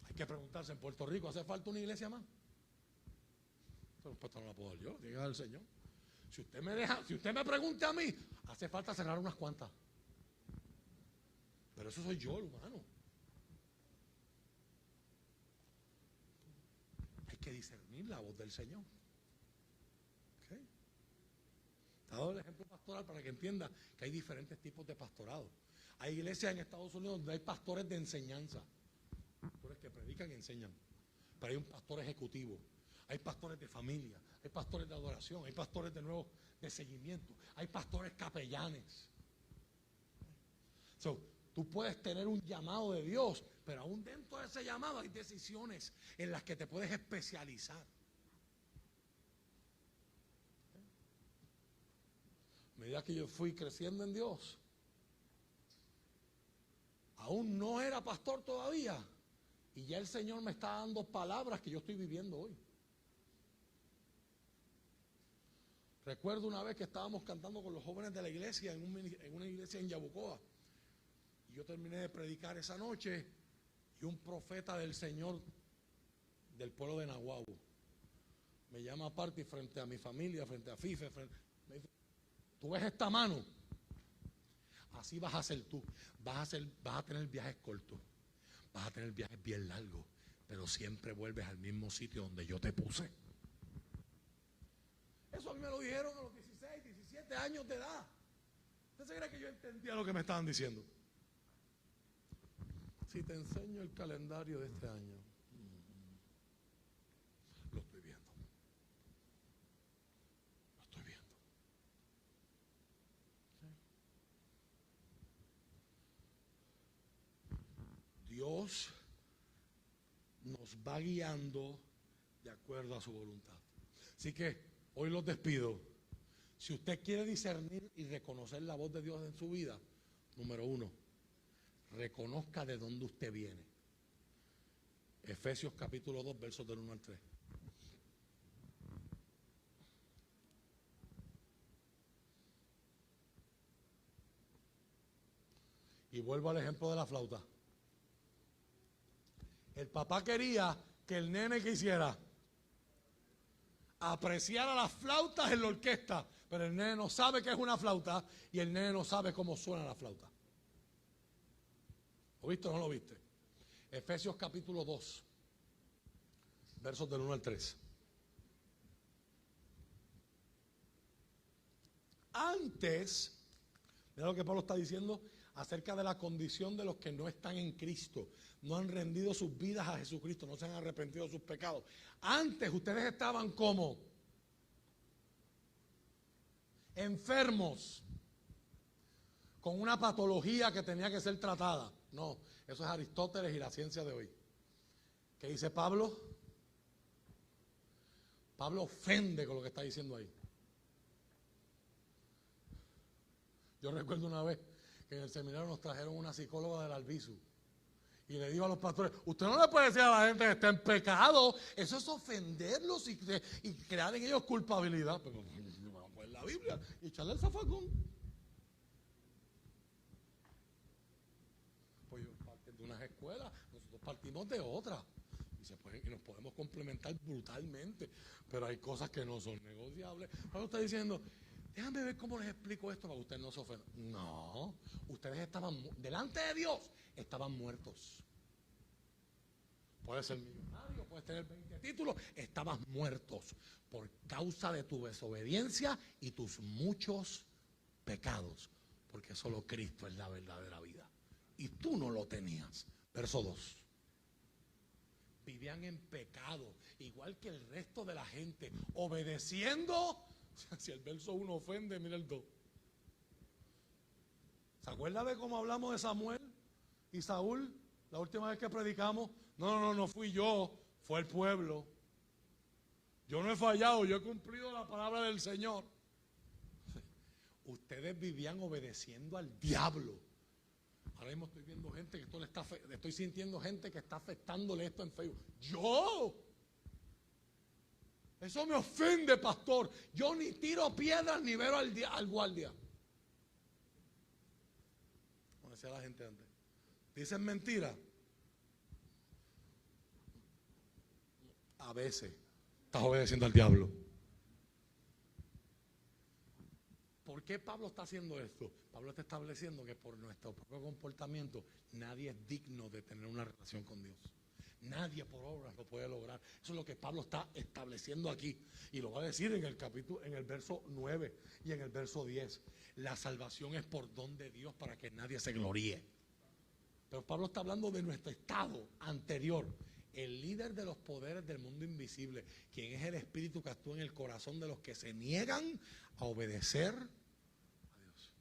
Hay que preguntarse, en Puerto Rico, ¿hace falta una iglesia más? Esa respuesta no la puedo dar yo, tiene que dar el Señor. Si usted me pregunta a mí, hace falta cerrar unas cuantas. Pero eso soy yo, el humano. Hay que discernir la voz del Señor. ¿Okay? Te he dado el ejemplo pastoral para que entienda que hay diferentes tipos de pastorado. Hay iglesias en Estados Unidos donde hay pastores de enseñanza, pastores que predican y enseñan. Pero hay un pastor ejecutivo. Hay pastores de familia, hay pastores de adoración, hay pastores de seguimiento, hay pastores capellanes. Tú puedes tener un llamado de Dios, pero aún dentro de ese llamado hay decisiones en las que te puedes especializar. A medida que yo fui creciendo en Dios, aún no era pastor todavía, y ya el Señor me está dando palabras que yo estoy viviendo hoy. Recuerdo una vez que estábamos cantando con los jóvenes de la iglesia en una iglesia en Yabucoa. Y yo terminé de predicar esa noche y un profeta del Señor del pueblo de Nahuabo me llama aparte y frente a mi familia, frente a Fife, me dice, ¿tú ves esta mano? Así vas a ser tú. Vas a tener viajes cortos, vas a tener viajes bien largos, pero siempre vuelves al mismo sitio donde yo te puse. Eso a mí me lo dijeron a los 16, 17 años de edad. ¿Usted se cree que yo entendía lo que me estaban diciendo? Si te enseño el calendario de este año, lo estoy viendo. Lo estoy viendo. ¿Sí? Dios nos va guiando de acuerdo a su voluntad. Así que hoy los despido. Si usted quiere discernir y reconocer la voz de Dios en su vida, número 1, reconozca de dónde usted viene. Efesios capítulo 2, versos del 1 al 3. Y vuelvo al ejemplo de la flauta. El papá quería que el nene que hiciera apreciara las flautas en la orquesta, pero el nene no sabe qué es una flauta y el nene no sabe cómo suena la flauta. ¿Lo viste o no lo viste? Efesios capítulo 2, versos del 1 al 3. Antes, mira lo que Pablo está diciendo acerca de la condición de los que no están en Cristo, no han rendido sus vidas a Jesucristo, no se han arrepentido de sus pecados. Antes ustedes estaban como enfermos, con una patología que tenía que ser tratada. No, eso es Aristóteles y la ciencia de hoy. ¿Qué dice Pablo? Pablo ofende con lo que está diciendo ahí. Yo recuerdo una vez que en el seminario nos trajeron una psicóloga del Albizu y le digo a los pastores, usted no le puede decir a la gente que está en pecado, eso es ofenderlos y crear en ellos culpabilidad. Pero vamos a poner la Biblia y echarle el zafacón. Pues yo parto de unas escuelas, nosotros partimos de otras y nos podemos complementar brutalmente, pero hay cosas que no son negociables. Pablo está diciendo, déjame ver cómo les explico esto para que ustedes no se ofendan. No, ustedes estaban, delante de Dios, estaban muertos. Puedes ser millonario, puedes tener 20 títulos, estabas muertos por causa de tu desobediencia y tus muchos pecados, porque solo Cristo es la verdadera vida. Y tú no lo tenías. Verso 2. Vivían en pecado, igual que el resto de la gente, obedeciendo. Si el verso 1 ofende, mira el 2. ¿Se acuerda de cómo hablamos de Samuel y Saúl la última vez que predicamos? No fui yo, fue el pueblo. Yo no he fallado, yo he cumplido la palabra del Señor. Ustedes vivían obedeciendo al diablo. Ahora mismo estoy viendo gente que estoy sintiendo gente que está afectándole esto en Facebook. ¡Yo! Eso me ofende, pastor. Yo ni tiro piedras ni veo al guardia. Como decía la gente antes. Dicen mentiras. A veces estás obedeciendo al diablo. ¿Por qué Pablo está haciendo esto? Pablo está estableciendo que por nuestro propio comportamiento nadie es digno de tener una relación con Dios. Nadie por obras lo puede lograr. Eso es lo que Pablo está estableciendo aquí. Y lo va a decir en el capítulo, en el verso 9 y en el verso 10. La salvación es por don de Dios para que nadie se gloríe. Pero Pablo está hablando de nuestro estado anterior. El líder de los poderes del mundo invisible, quien es el espíritu que actúa en el corazón de los que se niegan a obedecer a Dios.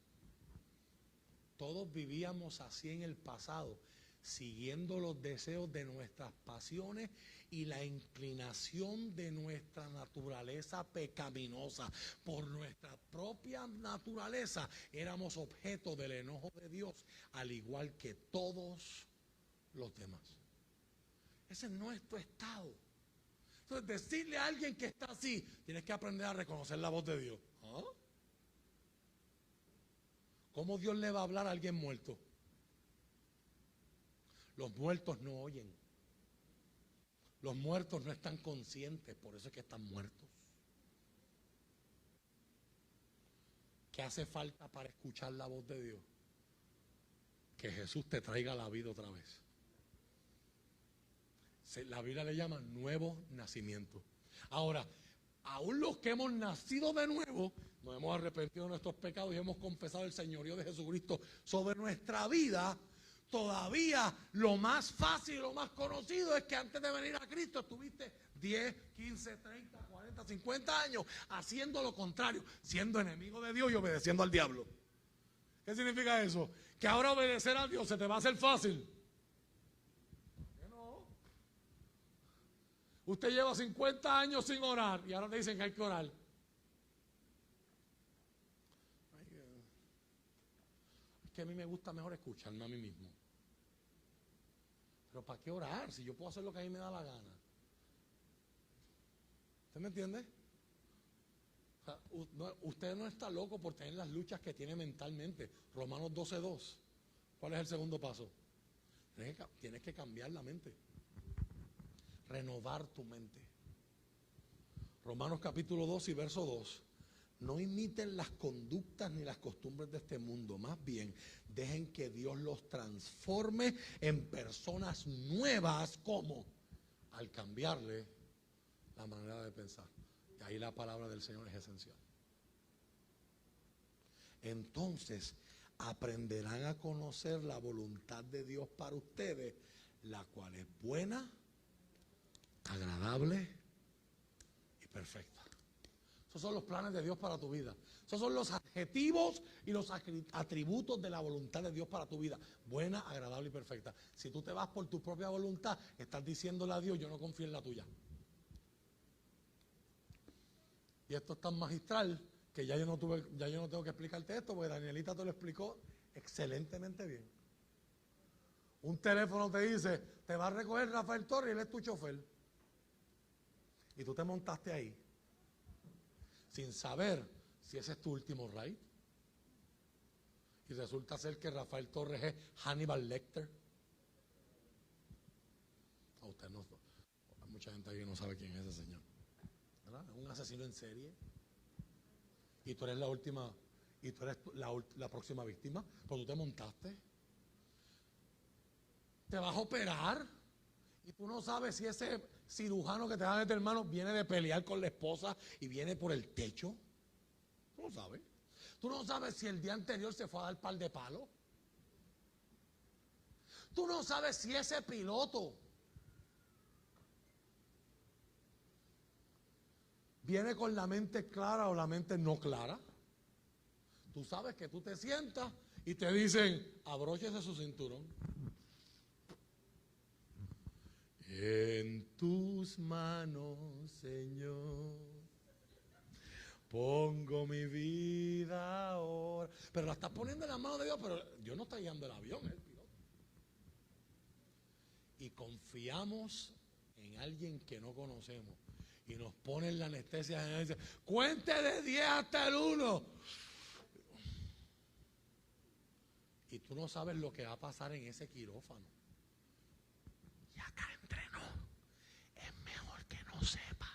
Todos vivíamos así en el pasado, siguiendo los deseos de nuestras pasiones y la inclinación de nuestra naturaleza pecaminosa. Por nuestra propia naturaleza éramos objeto del enojo de Dios, al igual que todos los demás. Ese es nuestro estado. Entonces, decirle a alguien que está así, tienes que aprender a reconocer la voz de Dios. ¿Ah? ¿Cómo Dios le va a hablar a alguien muerto? Los muertos no oyen. Los muertos no están conscientes, por eso es que están muertos. ¿Qué hace falta para escuchar la voz de Dios? Que Jesús te traiga la vida otra vez. La Biblia le llama nuevo nacimiento. Ahora, aún los que hemos nacido de nuevo, nos hemos arrepentido de nuestros pecados y hemos confesado el señorío de Jesucristo sobre nuestra vida, todavía lo más fácil y lo más conocido es que antes de venir a Cristo estuviste 10, 15, 30, 40, 50 años haciendo lo contrario, siendo enemigo de Dios y obedeciendo al diablo. ¿Qué significa eso? Que ahora obedecer a Dios se te va a hacer fácil. Usted lleva 50 años sin orar y ahora te dicen que hay que orar. Es que a mí me gusta mejor escucharme a mí mismo. Pero ¿para qué orar si yo puedo hacer lo que a mí me da la gana? ¿Usted me entiende? O sea, usted no está loco por tener las luchas que tiene mentalmente. Romanos 12:2. ¿Cuál es el segundo paso? Tienes que cambiar la mente. Renovar tu mente. Romanos capítulo 2 y verso 2. No imiten las conductas ni las costumbres de este mundo. Más bien, dejen que Dios los transforme en personas nuevas. ¿Cómo? Al cambiarle la manera de pensar. Y ahí la palabra del Señor es esencial. Entonces, aprenderán a conocer la voluntad de Dios para ustedes, la cual es buena, agradable y perfecta. Esos son los planes de Dios para tu vida. Esos son los adjetivos y los atributos de la voluntad de Dios para tu vida. Buena, agradable y perfecta. Si tú te vas por tu propia voluntad, estás diciéndole a Dios, yo no confío en la tuya. Y esto es tan magistral que ya yo no tengo que explicarte esto, porque Danielita te lo explicó excelentemente bien. Un teléfono te dice, te va a recoger Rafael Torres y él es tu chofer. Y tú te montaste ahí, sin saber si ese es tu último ride. Y resulta ser que Rafael Torres es Hannibal Lecter. A usted no, hay mucha gente ahí que no sabe quién es ese señor. ¿Verdad? Es un asesino en serie. Y tú eres la última, y tú eres la próxima víctima, pero tú te montaste. Te vas a operar y tú no sabes si ese cirujano que te va a meter mano viene de pelear con la esposa y viene por el techo. Tú no sabes. Tú no sabes si el día anterior se fue a dar par de palos. Tú no sabes si ese piloto viene con la mente clara o la mente no clara. Tú sabes que tú te sientas y te dicen, abróchese su cinturón. En tus manos, Señor, pongo mi vida ahora. Pero la estás poniendo en las manos de Dios, pero Dios no está guiando el avión, es el piloto. Y confiamos en alguien que no conocemos. Y nos ponen la anestesia general y dice, cuente de 10 hasta el 1. Y tú no sabes lo que va a pasar en ese quirófano. Y acá entre nos, es mejor que no sepa.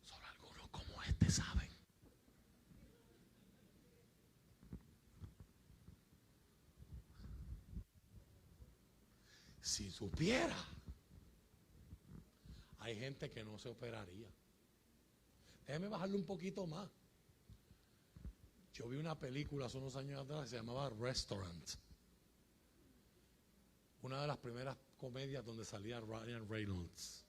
Solo algunos como este saben. Si supiera. Hay gente que no se operaría. Déjeme bajarle un poquito más. Yo vi una película hace unos años atrás que se llamaba Restaurant. Una de las primeras comedias donde salía Ryan Reynolds.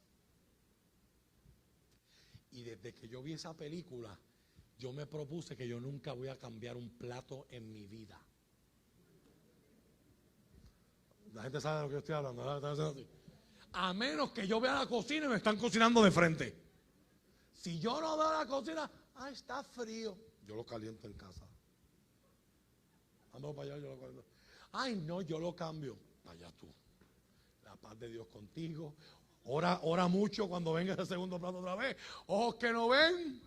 Y desde que yo vi esa película, yo me propuse que yo nunca voy a cambiar un plato en mi vida. La gente sabe de lo que yo estoy hablando, ¿verdad? A menos que yo vea la cocina y me están cocinando de frente. Si yo no veo la cocina, está frío. Yo lo caliento en casa. Ando para allá, yo lo caliento. No, yo lo cambio. Allá tú. La paz de Dios contigo. Ora mucho cuando venga ese segundo plato otra vez. Ojos que no ven.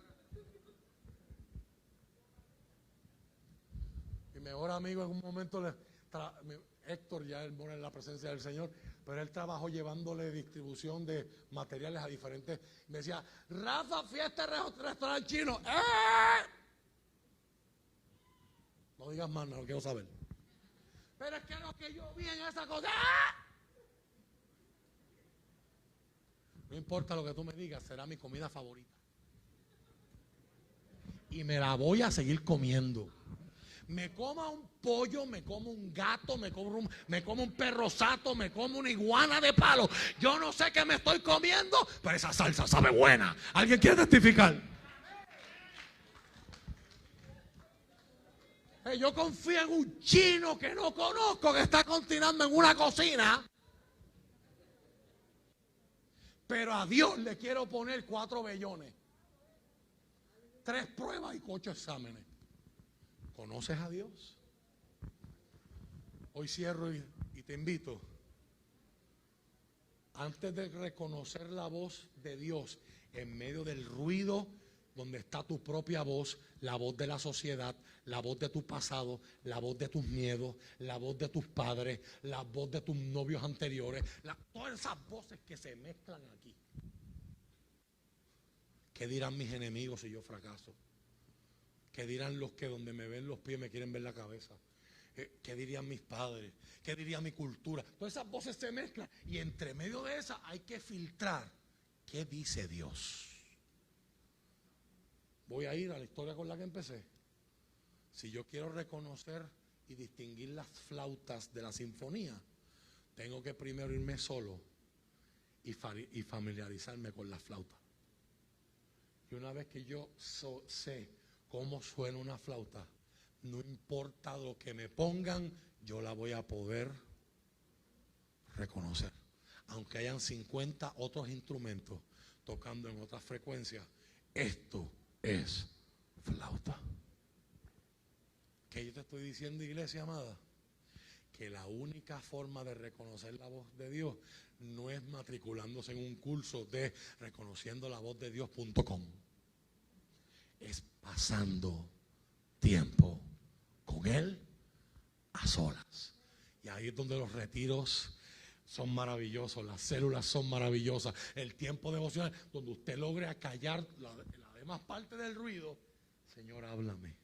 Mi mejor amigo en un momento, Héctor, ya él mora en la presencia del Señor, pero él trabajó llevándole distribución de materiales a diferentes. Me decía, Rafa, fui a este restaurante chino. No digas más, no quiero saber. Pero es que lo que yo vi en esa cosa. No importa lo que tú me digas, será mi comida favorita. Y me la voy a seguir comiendo. Me coma un pollo, me como un gato, me como un perro sato, me como una iguana de palo. Yo no sé qué me estoy comiendo, pero esa salsa sabe buena. ¿Alguien quiere testificar? Yo confío en un chino que no conozco, que está cocinando en una cocina. Pero a Dios le quiero poner 4 vellones, 3 pruebas y 8 exámenes. ¿Conoces a Dios? Hoy cierro y te invito. Antes de reconocer la voz de Dios en medio del ruido donde está tu propia voz, la voz de la sociedad, la voz de tu pasado, la voz de tus miedos, la voz de tus padres, la voz de tus novios anteriores, todas esas voces que se mezclan aquí. ¿Qué dirán mis enemigos si yo fracaso? ¿Qué dirán los que donde me ven los pies me quieren ver la cabeza? ¿Qué dirían mis padres? ¿Qué diría mi cultura? Todas esas voces se mezclan y entre medio de esas hay que filtrar. ¿Qué dice Dios? Voy a ir a la historia con la que empecé. Si yo quiero reconocer y distinguir las flautas de la sinfonía, tengo que primero irme solo y familiarizarme con las flautas. Y una vez que yo sé cómo suena una flauta, no importa lo que me pongan, yo la voy a poder reconocer. Aunque hayan 50 otros instrumentos tocando en otras frecuencias, esto es flauta. ¿Qué yo te estoy diciendo, iglesia amada? Que la única forma de reconocer la voz de Dios no es matriculándose en un curso de reconociendolavozdedios.com. Es pasando tiempo con Él a solas. Y ahí es donde los retiros son maravillosos, las células son maravillosas, el tiempo devocional, donde usted logre acallar la demás parte del ruido. Señor, háblame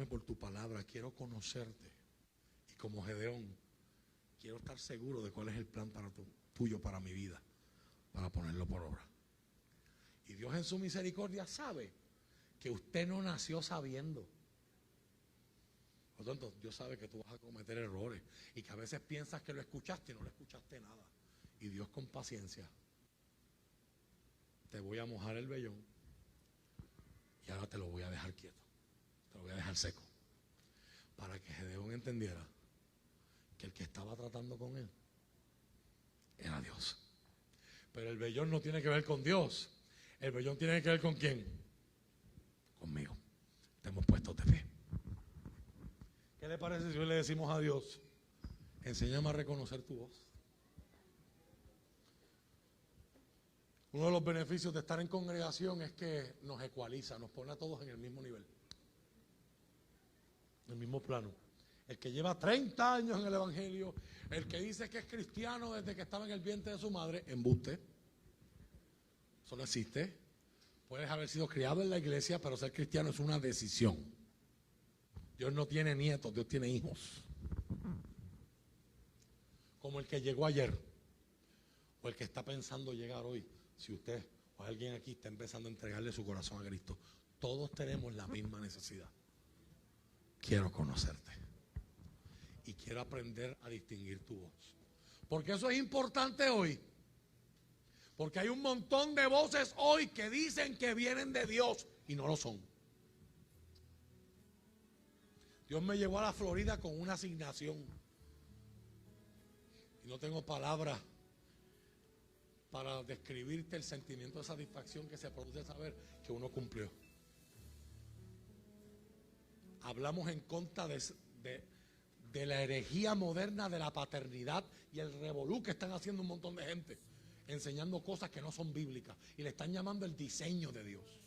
por tu palabra, quiero conocerte. Y como Gedeón, quiero estar seguro de cuál es el plan tuyo para mi vida, para ponerlo por obra. Y Dios en su misericordia sabe que usted no nació sabiendo. Por lo tanto, Dios sabe que tú vas a cometer errores y que a veces piensas que lo escuchaste y no lo escuchaste nada. Y Dios con paciencia te voy a mojar el vellón y ahora te lo voy a dejar quieto, te lo voy a dejar seco, para que Gedeón entendiera que el que estaba tratando con él era Dios. Pero el vellón no tiene que ver con Dios, el vellón tiene que ver con ¿quién? Conmigo. Estemos puestos de pie. ¿Qué le parece si hoy le decimos a Dios, enséñame a reconocer tu voz? Uno de los beneficios de estar en congregación es que nos ecualiza, nos pone a todos en el mismo nivel, en el mismo plano. El que lleva 30 años en el evangelio, el que dice que es cristiano desde que estaba en el vientre de su madre, embuste. Eso no existe. Puedes haber sido criado en la iglesia, pero ser cristiano es una decisión. Dios no tiene nietos, Dios tiene hijos. Como el que llegó ayer, o el que está pensando llegar hoy. Si usted o alguien aquí está empezando a entregarle su corazón a Cristo, todos tenemos la misma necesidad. Quiero conocerte y quiero aprender a distinguir tu voz. Porque eso es importante hoy. Porque hay un montón de voces hoy que dicen que vienen de Dios y no lo son. Dios me llevó a la Florida con una asignación y no tengo palabras para describirte el sentimiento de satisfacción que se produce saber que uno cumplió. Hablamos en contra de la herejía moderna de la paternidad y el revolú que están haciendo un montón de gente, enseñando cosas que no son bíblicas y le están llamando el diseño de Dios.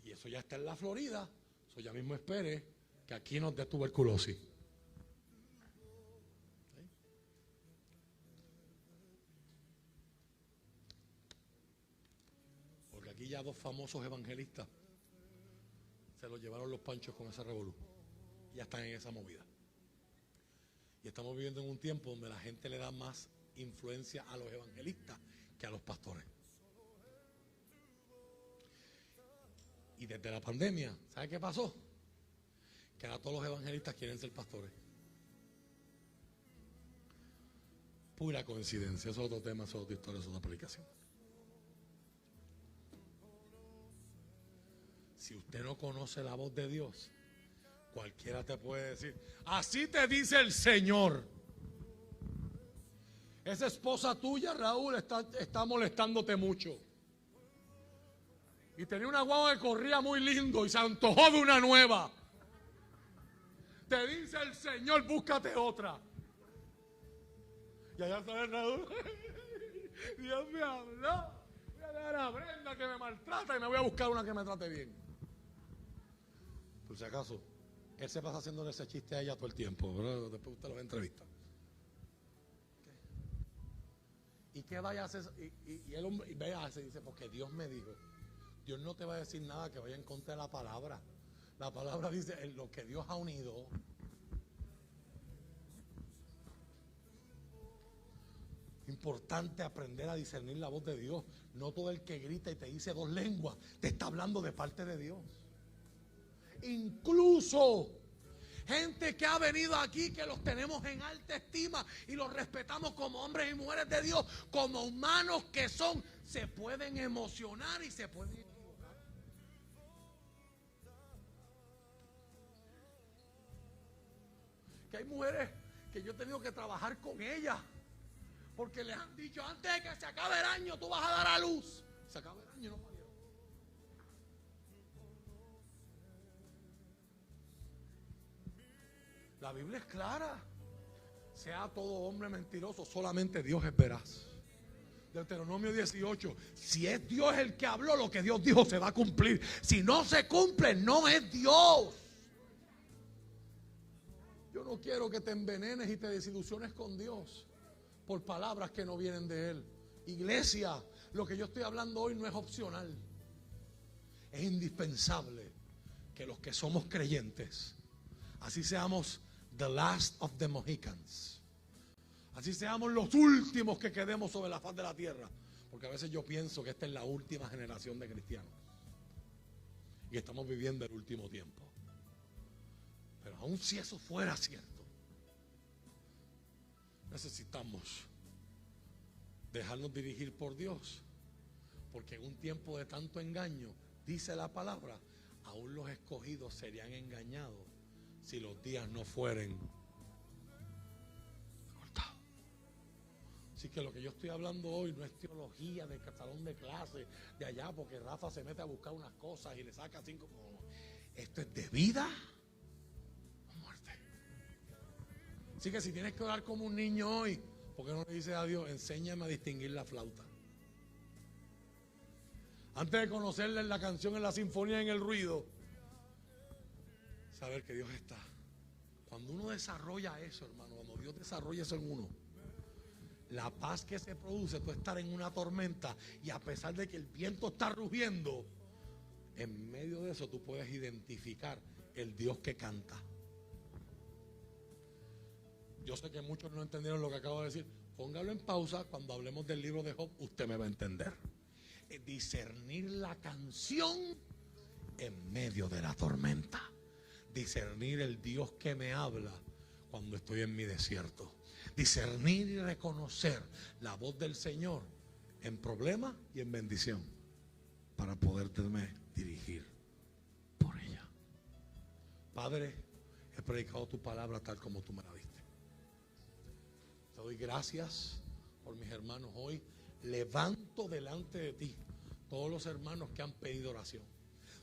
Y eso ya está en la Florida. Eso ya mismo espere que aquí nos dé tuberculosis. Porque aquí ya 2 famosos evangelistas se los llevaron los panchos con ese revolú. Ya están en esa movida. Y estamos viviendo en un tiempo donde la gente le da más influencia a los evangelistas que a los pastores. Y desde la pandemia, ¿sabe qué pasó? Que ahora todos los evangelistas quieren ser pastores. Pura coincidencia, eso es otro tema, eso es otra historia, eso es otra predicación. Si usted no conoce la voz de Dios, cualquiera te puede decir, así te dice el Señor. Esa esposa tuya, Raúl, está molestándote mucho. Y tenía una guagua que corría muy lindo y se antojó de una nueva. Te dice el Señor, búscate otra. Y allá sale Raúl. Dios me habló. Voy a dejar a Brenda que me maltrata y me voy a buscar una que me trate bien. Por si acaso, él se pasa haciéndole ese chiste a ella todo el tiempo, ¿verdad? Después usted lo ve en entrevista. ¿Y qué vaya a hacer? Y el hombre vaya a hacer, dice, porque Dios me dijo. Dios no te va a decir nada que vaya en contra de la palabra. La palabra dice, en lo que Dios ha unido. Importante aprender a discernir la voz de Dios. No todo el que grita y te dice dos lenguas te está hablando de parte de Dios. Incluso gente que ha venido aquí, que los tenemos en alta estima y los respetamos como hombres y mujeres de Dios, como humanos que son, se pueden emocionar y se pueden equivocar. Que hay mujeres que yo he tenido que trabajar con ellas porque les han dicho, antes de que se acabe el año tú vas a dar a luz. Se acaba el año y no parieron. La Biblia es clara. Sea todo hombre mentiroso, solamente Dios es veraz. Deuteronomio 18. Si es Dios el que habló, lo que Dios dijo se va a cumplir. Si no se cumple, no es Dios. Yo no quiero que te envenenes y te desilusiones con Dios por palabras que no vienen de Él. Iglesia, lo que yo estoy hablando hoy no es opcional. Es indispensable que los que somos creyentes, así seamos the last of the Mohicans, así seamos los últimos que quedemos sobre la faz de la tierra, porque a veces yo pienso que esta es la última generación de cristianos y estamos viviendo el último tiempo. Pero aun si eso fuera cierto, necesitamos dejarnos dirigir por Dios, porque en un tiempo de tanto engaño, dice la palabra, aún los escogidos serían engañados si los días no fueren cortados. Así que lo que yo estoy hablando hoy no es teología de salón de clase de allá, porque Rafa se mete a buscar unas cosas y le saca 5. Esto es de vida o muerte. Así que si tienes que orar como un niño hoy, ¿por qué no le dices a Dios, enséñame a distinguir la flauta? Antes de conocerla en la canción, en la sinfonía, en el ruido, saber que Dios está. Cuando uno desarrolla eso, hermano, cuando Dios desarrolla eso en uno, la paz que se produce, tú estar en una tormenta y a pesar de que el viento está rugiendo, en medio de eso tú puedes identificar el Dios que canta. Yo sé que muchos no entendieron lo que acabo de decir. Póngalo en pausa, cuando hablemos del libro de Job, usted me va a entender. Discernir la canción en medio de la tormenta. Discernir el Dios que me habla cuando estoy en mi desierto. Discernir y reconocer la voz del Señor en problema y en bendición, para poderme dirigir por ella. Padre, he predicado tu palabra tal como tú me la diste. Te doy gracias por mis hermanos hoy. Levanto delante de ti todos los hermanos que han pedido oración.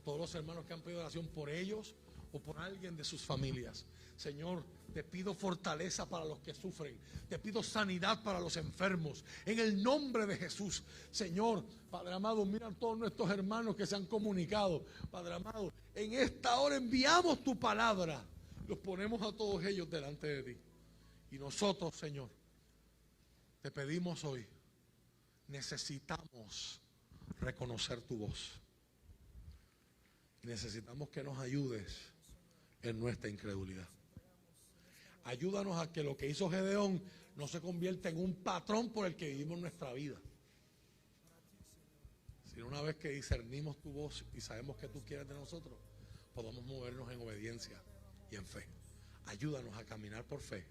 Todos los hermanos que han pedido oración por ellos o por alguien de sus familias. Señor, te pido fortaleza para los que sufren. Te pido sanidad para los enfermos. En el nombre de Jesús. Señor, Padre amado, mira a todos nuestros hermanos que se han comunicado. Padre amado, en esta hora enviamos tu palabra. Los ponemos a todos ellos delante de ti. Y nosotros, Señor, te pedimos hoy, necesitamos reconocer tu voz. Necesitamos que nos ayudes en nuestra incredulidad. Ayúdanos a que lo que hizo Gedeón no se convierta en un patrón por el que vivimos nuestra vida, sino una vez que discernimos tu voz y sabemos que tú quieres de nosotros, podamos movernos en obediencia y en fe. Ayúdanos a caminar por fe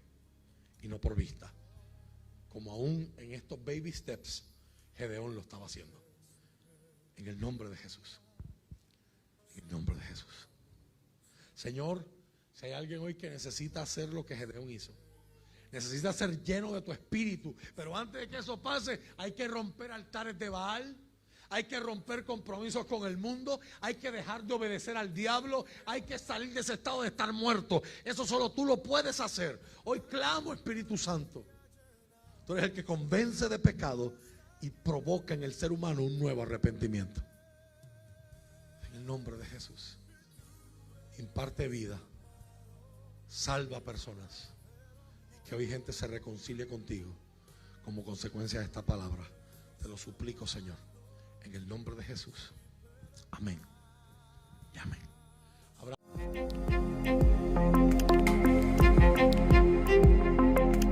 y no por vista, como aún en estos baby steps Gedeón lo estaba haciendo. En el nombre de Jesús. En el nombre de Jesús. Señor, si hay alguien hoy que necesita hacer lo que Gedeón hizo, Necesitas ser lleno de tu espíritu. Pero antes de que eso pase, hay que romper altares de Baal. Hay que romper compromisos con el mundo. Hay que dejar de obedecer al diablo. Hay que salir de ese estado de estar muerto. Eso solo tú lo puedes hacer. Hoy clamo, Espíritu Santo. Tú eres el que convence de pecado y provoca en el ser humano un nuevo arrepentimiento. En el nombre de Jesús. Imparte vida. Salva personas. Y que hoy gente se reconcilie contigo como consecuencia de esta palabra. Te lo suplico, Señor. En el nombre de Jesús. Amén. Y amén.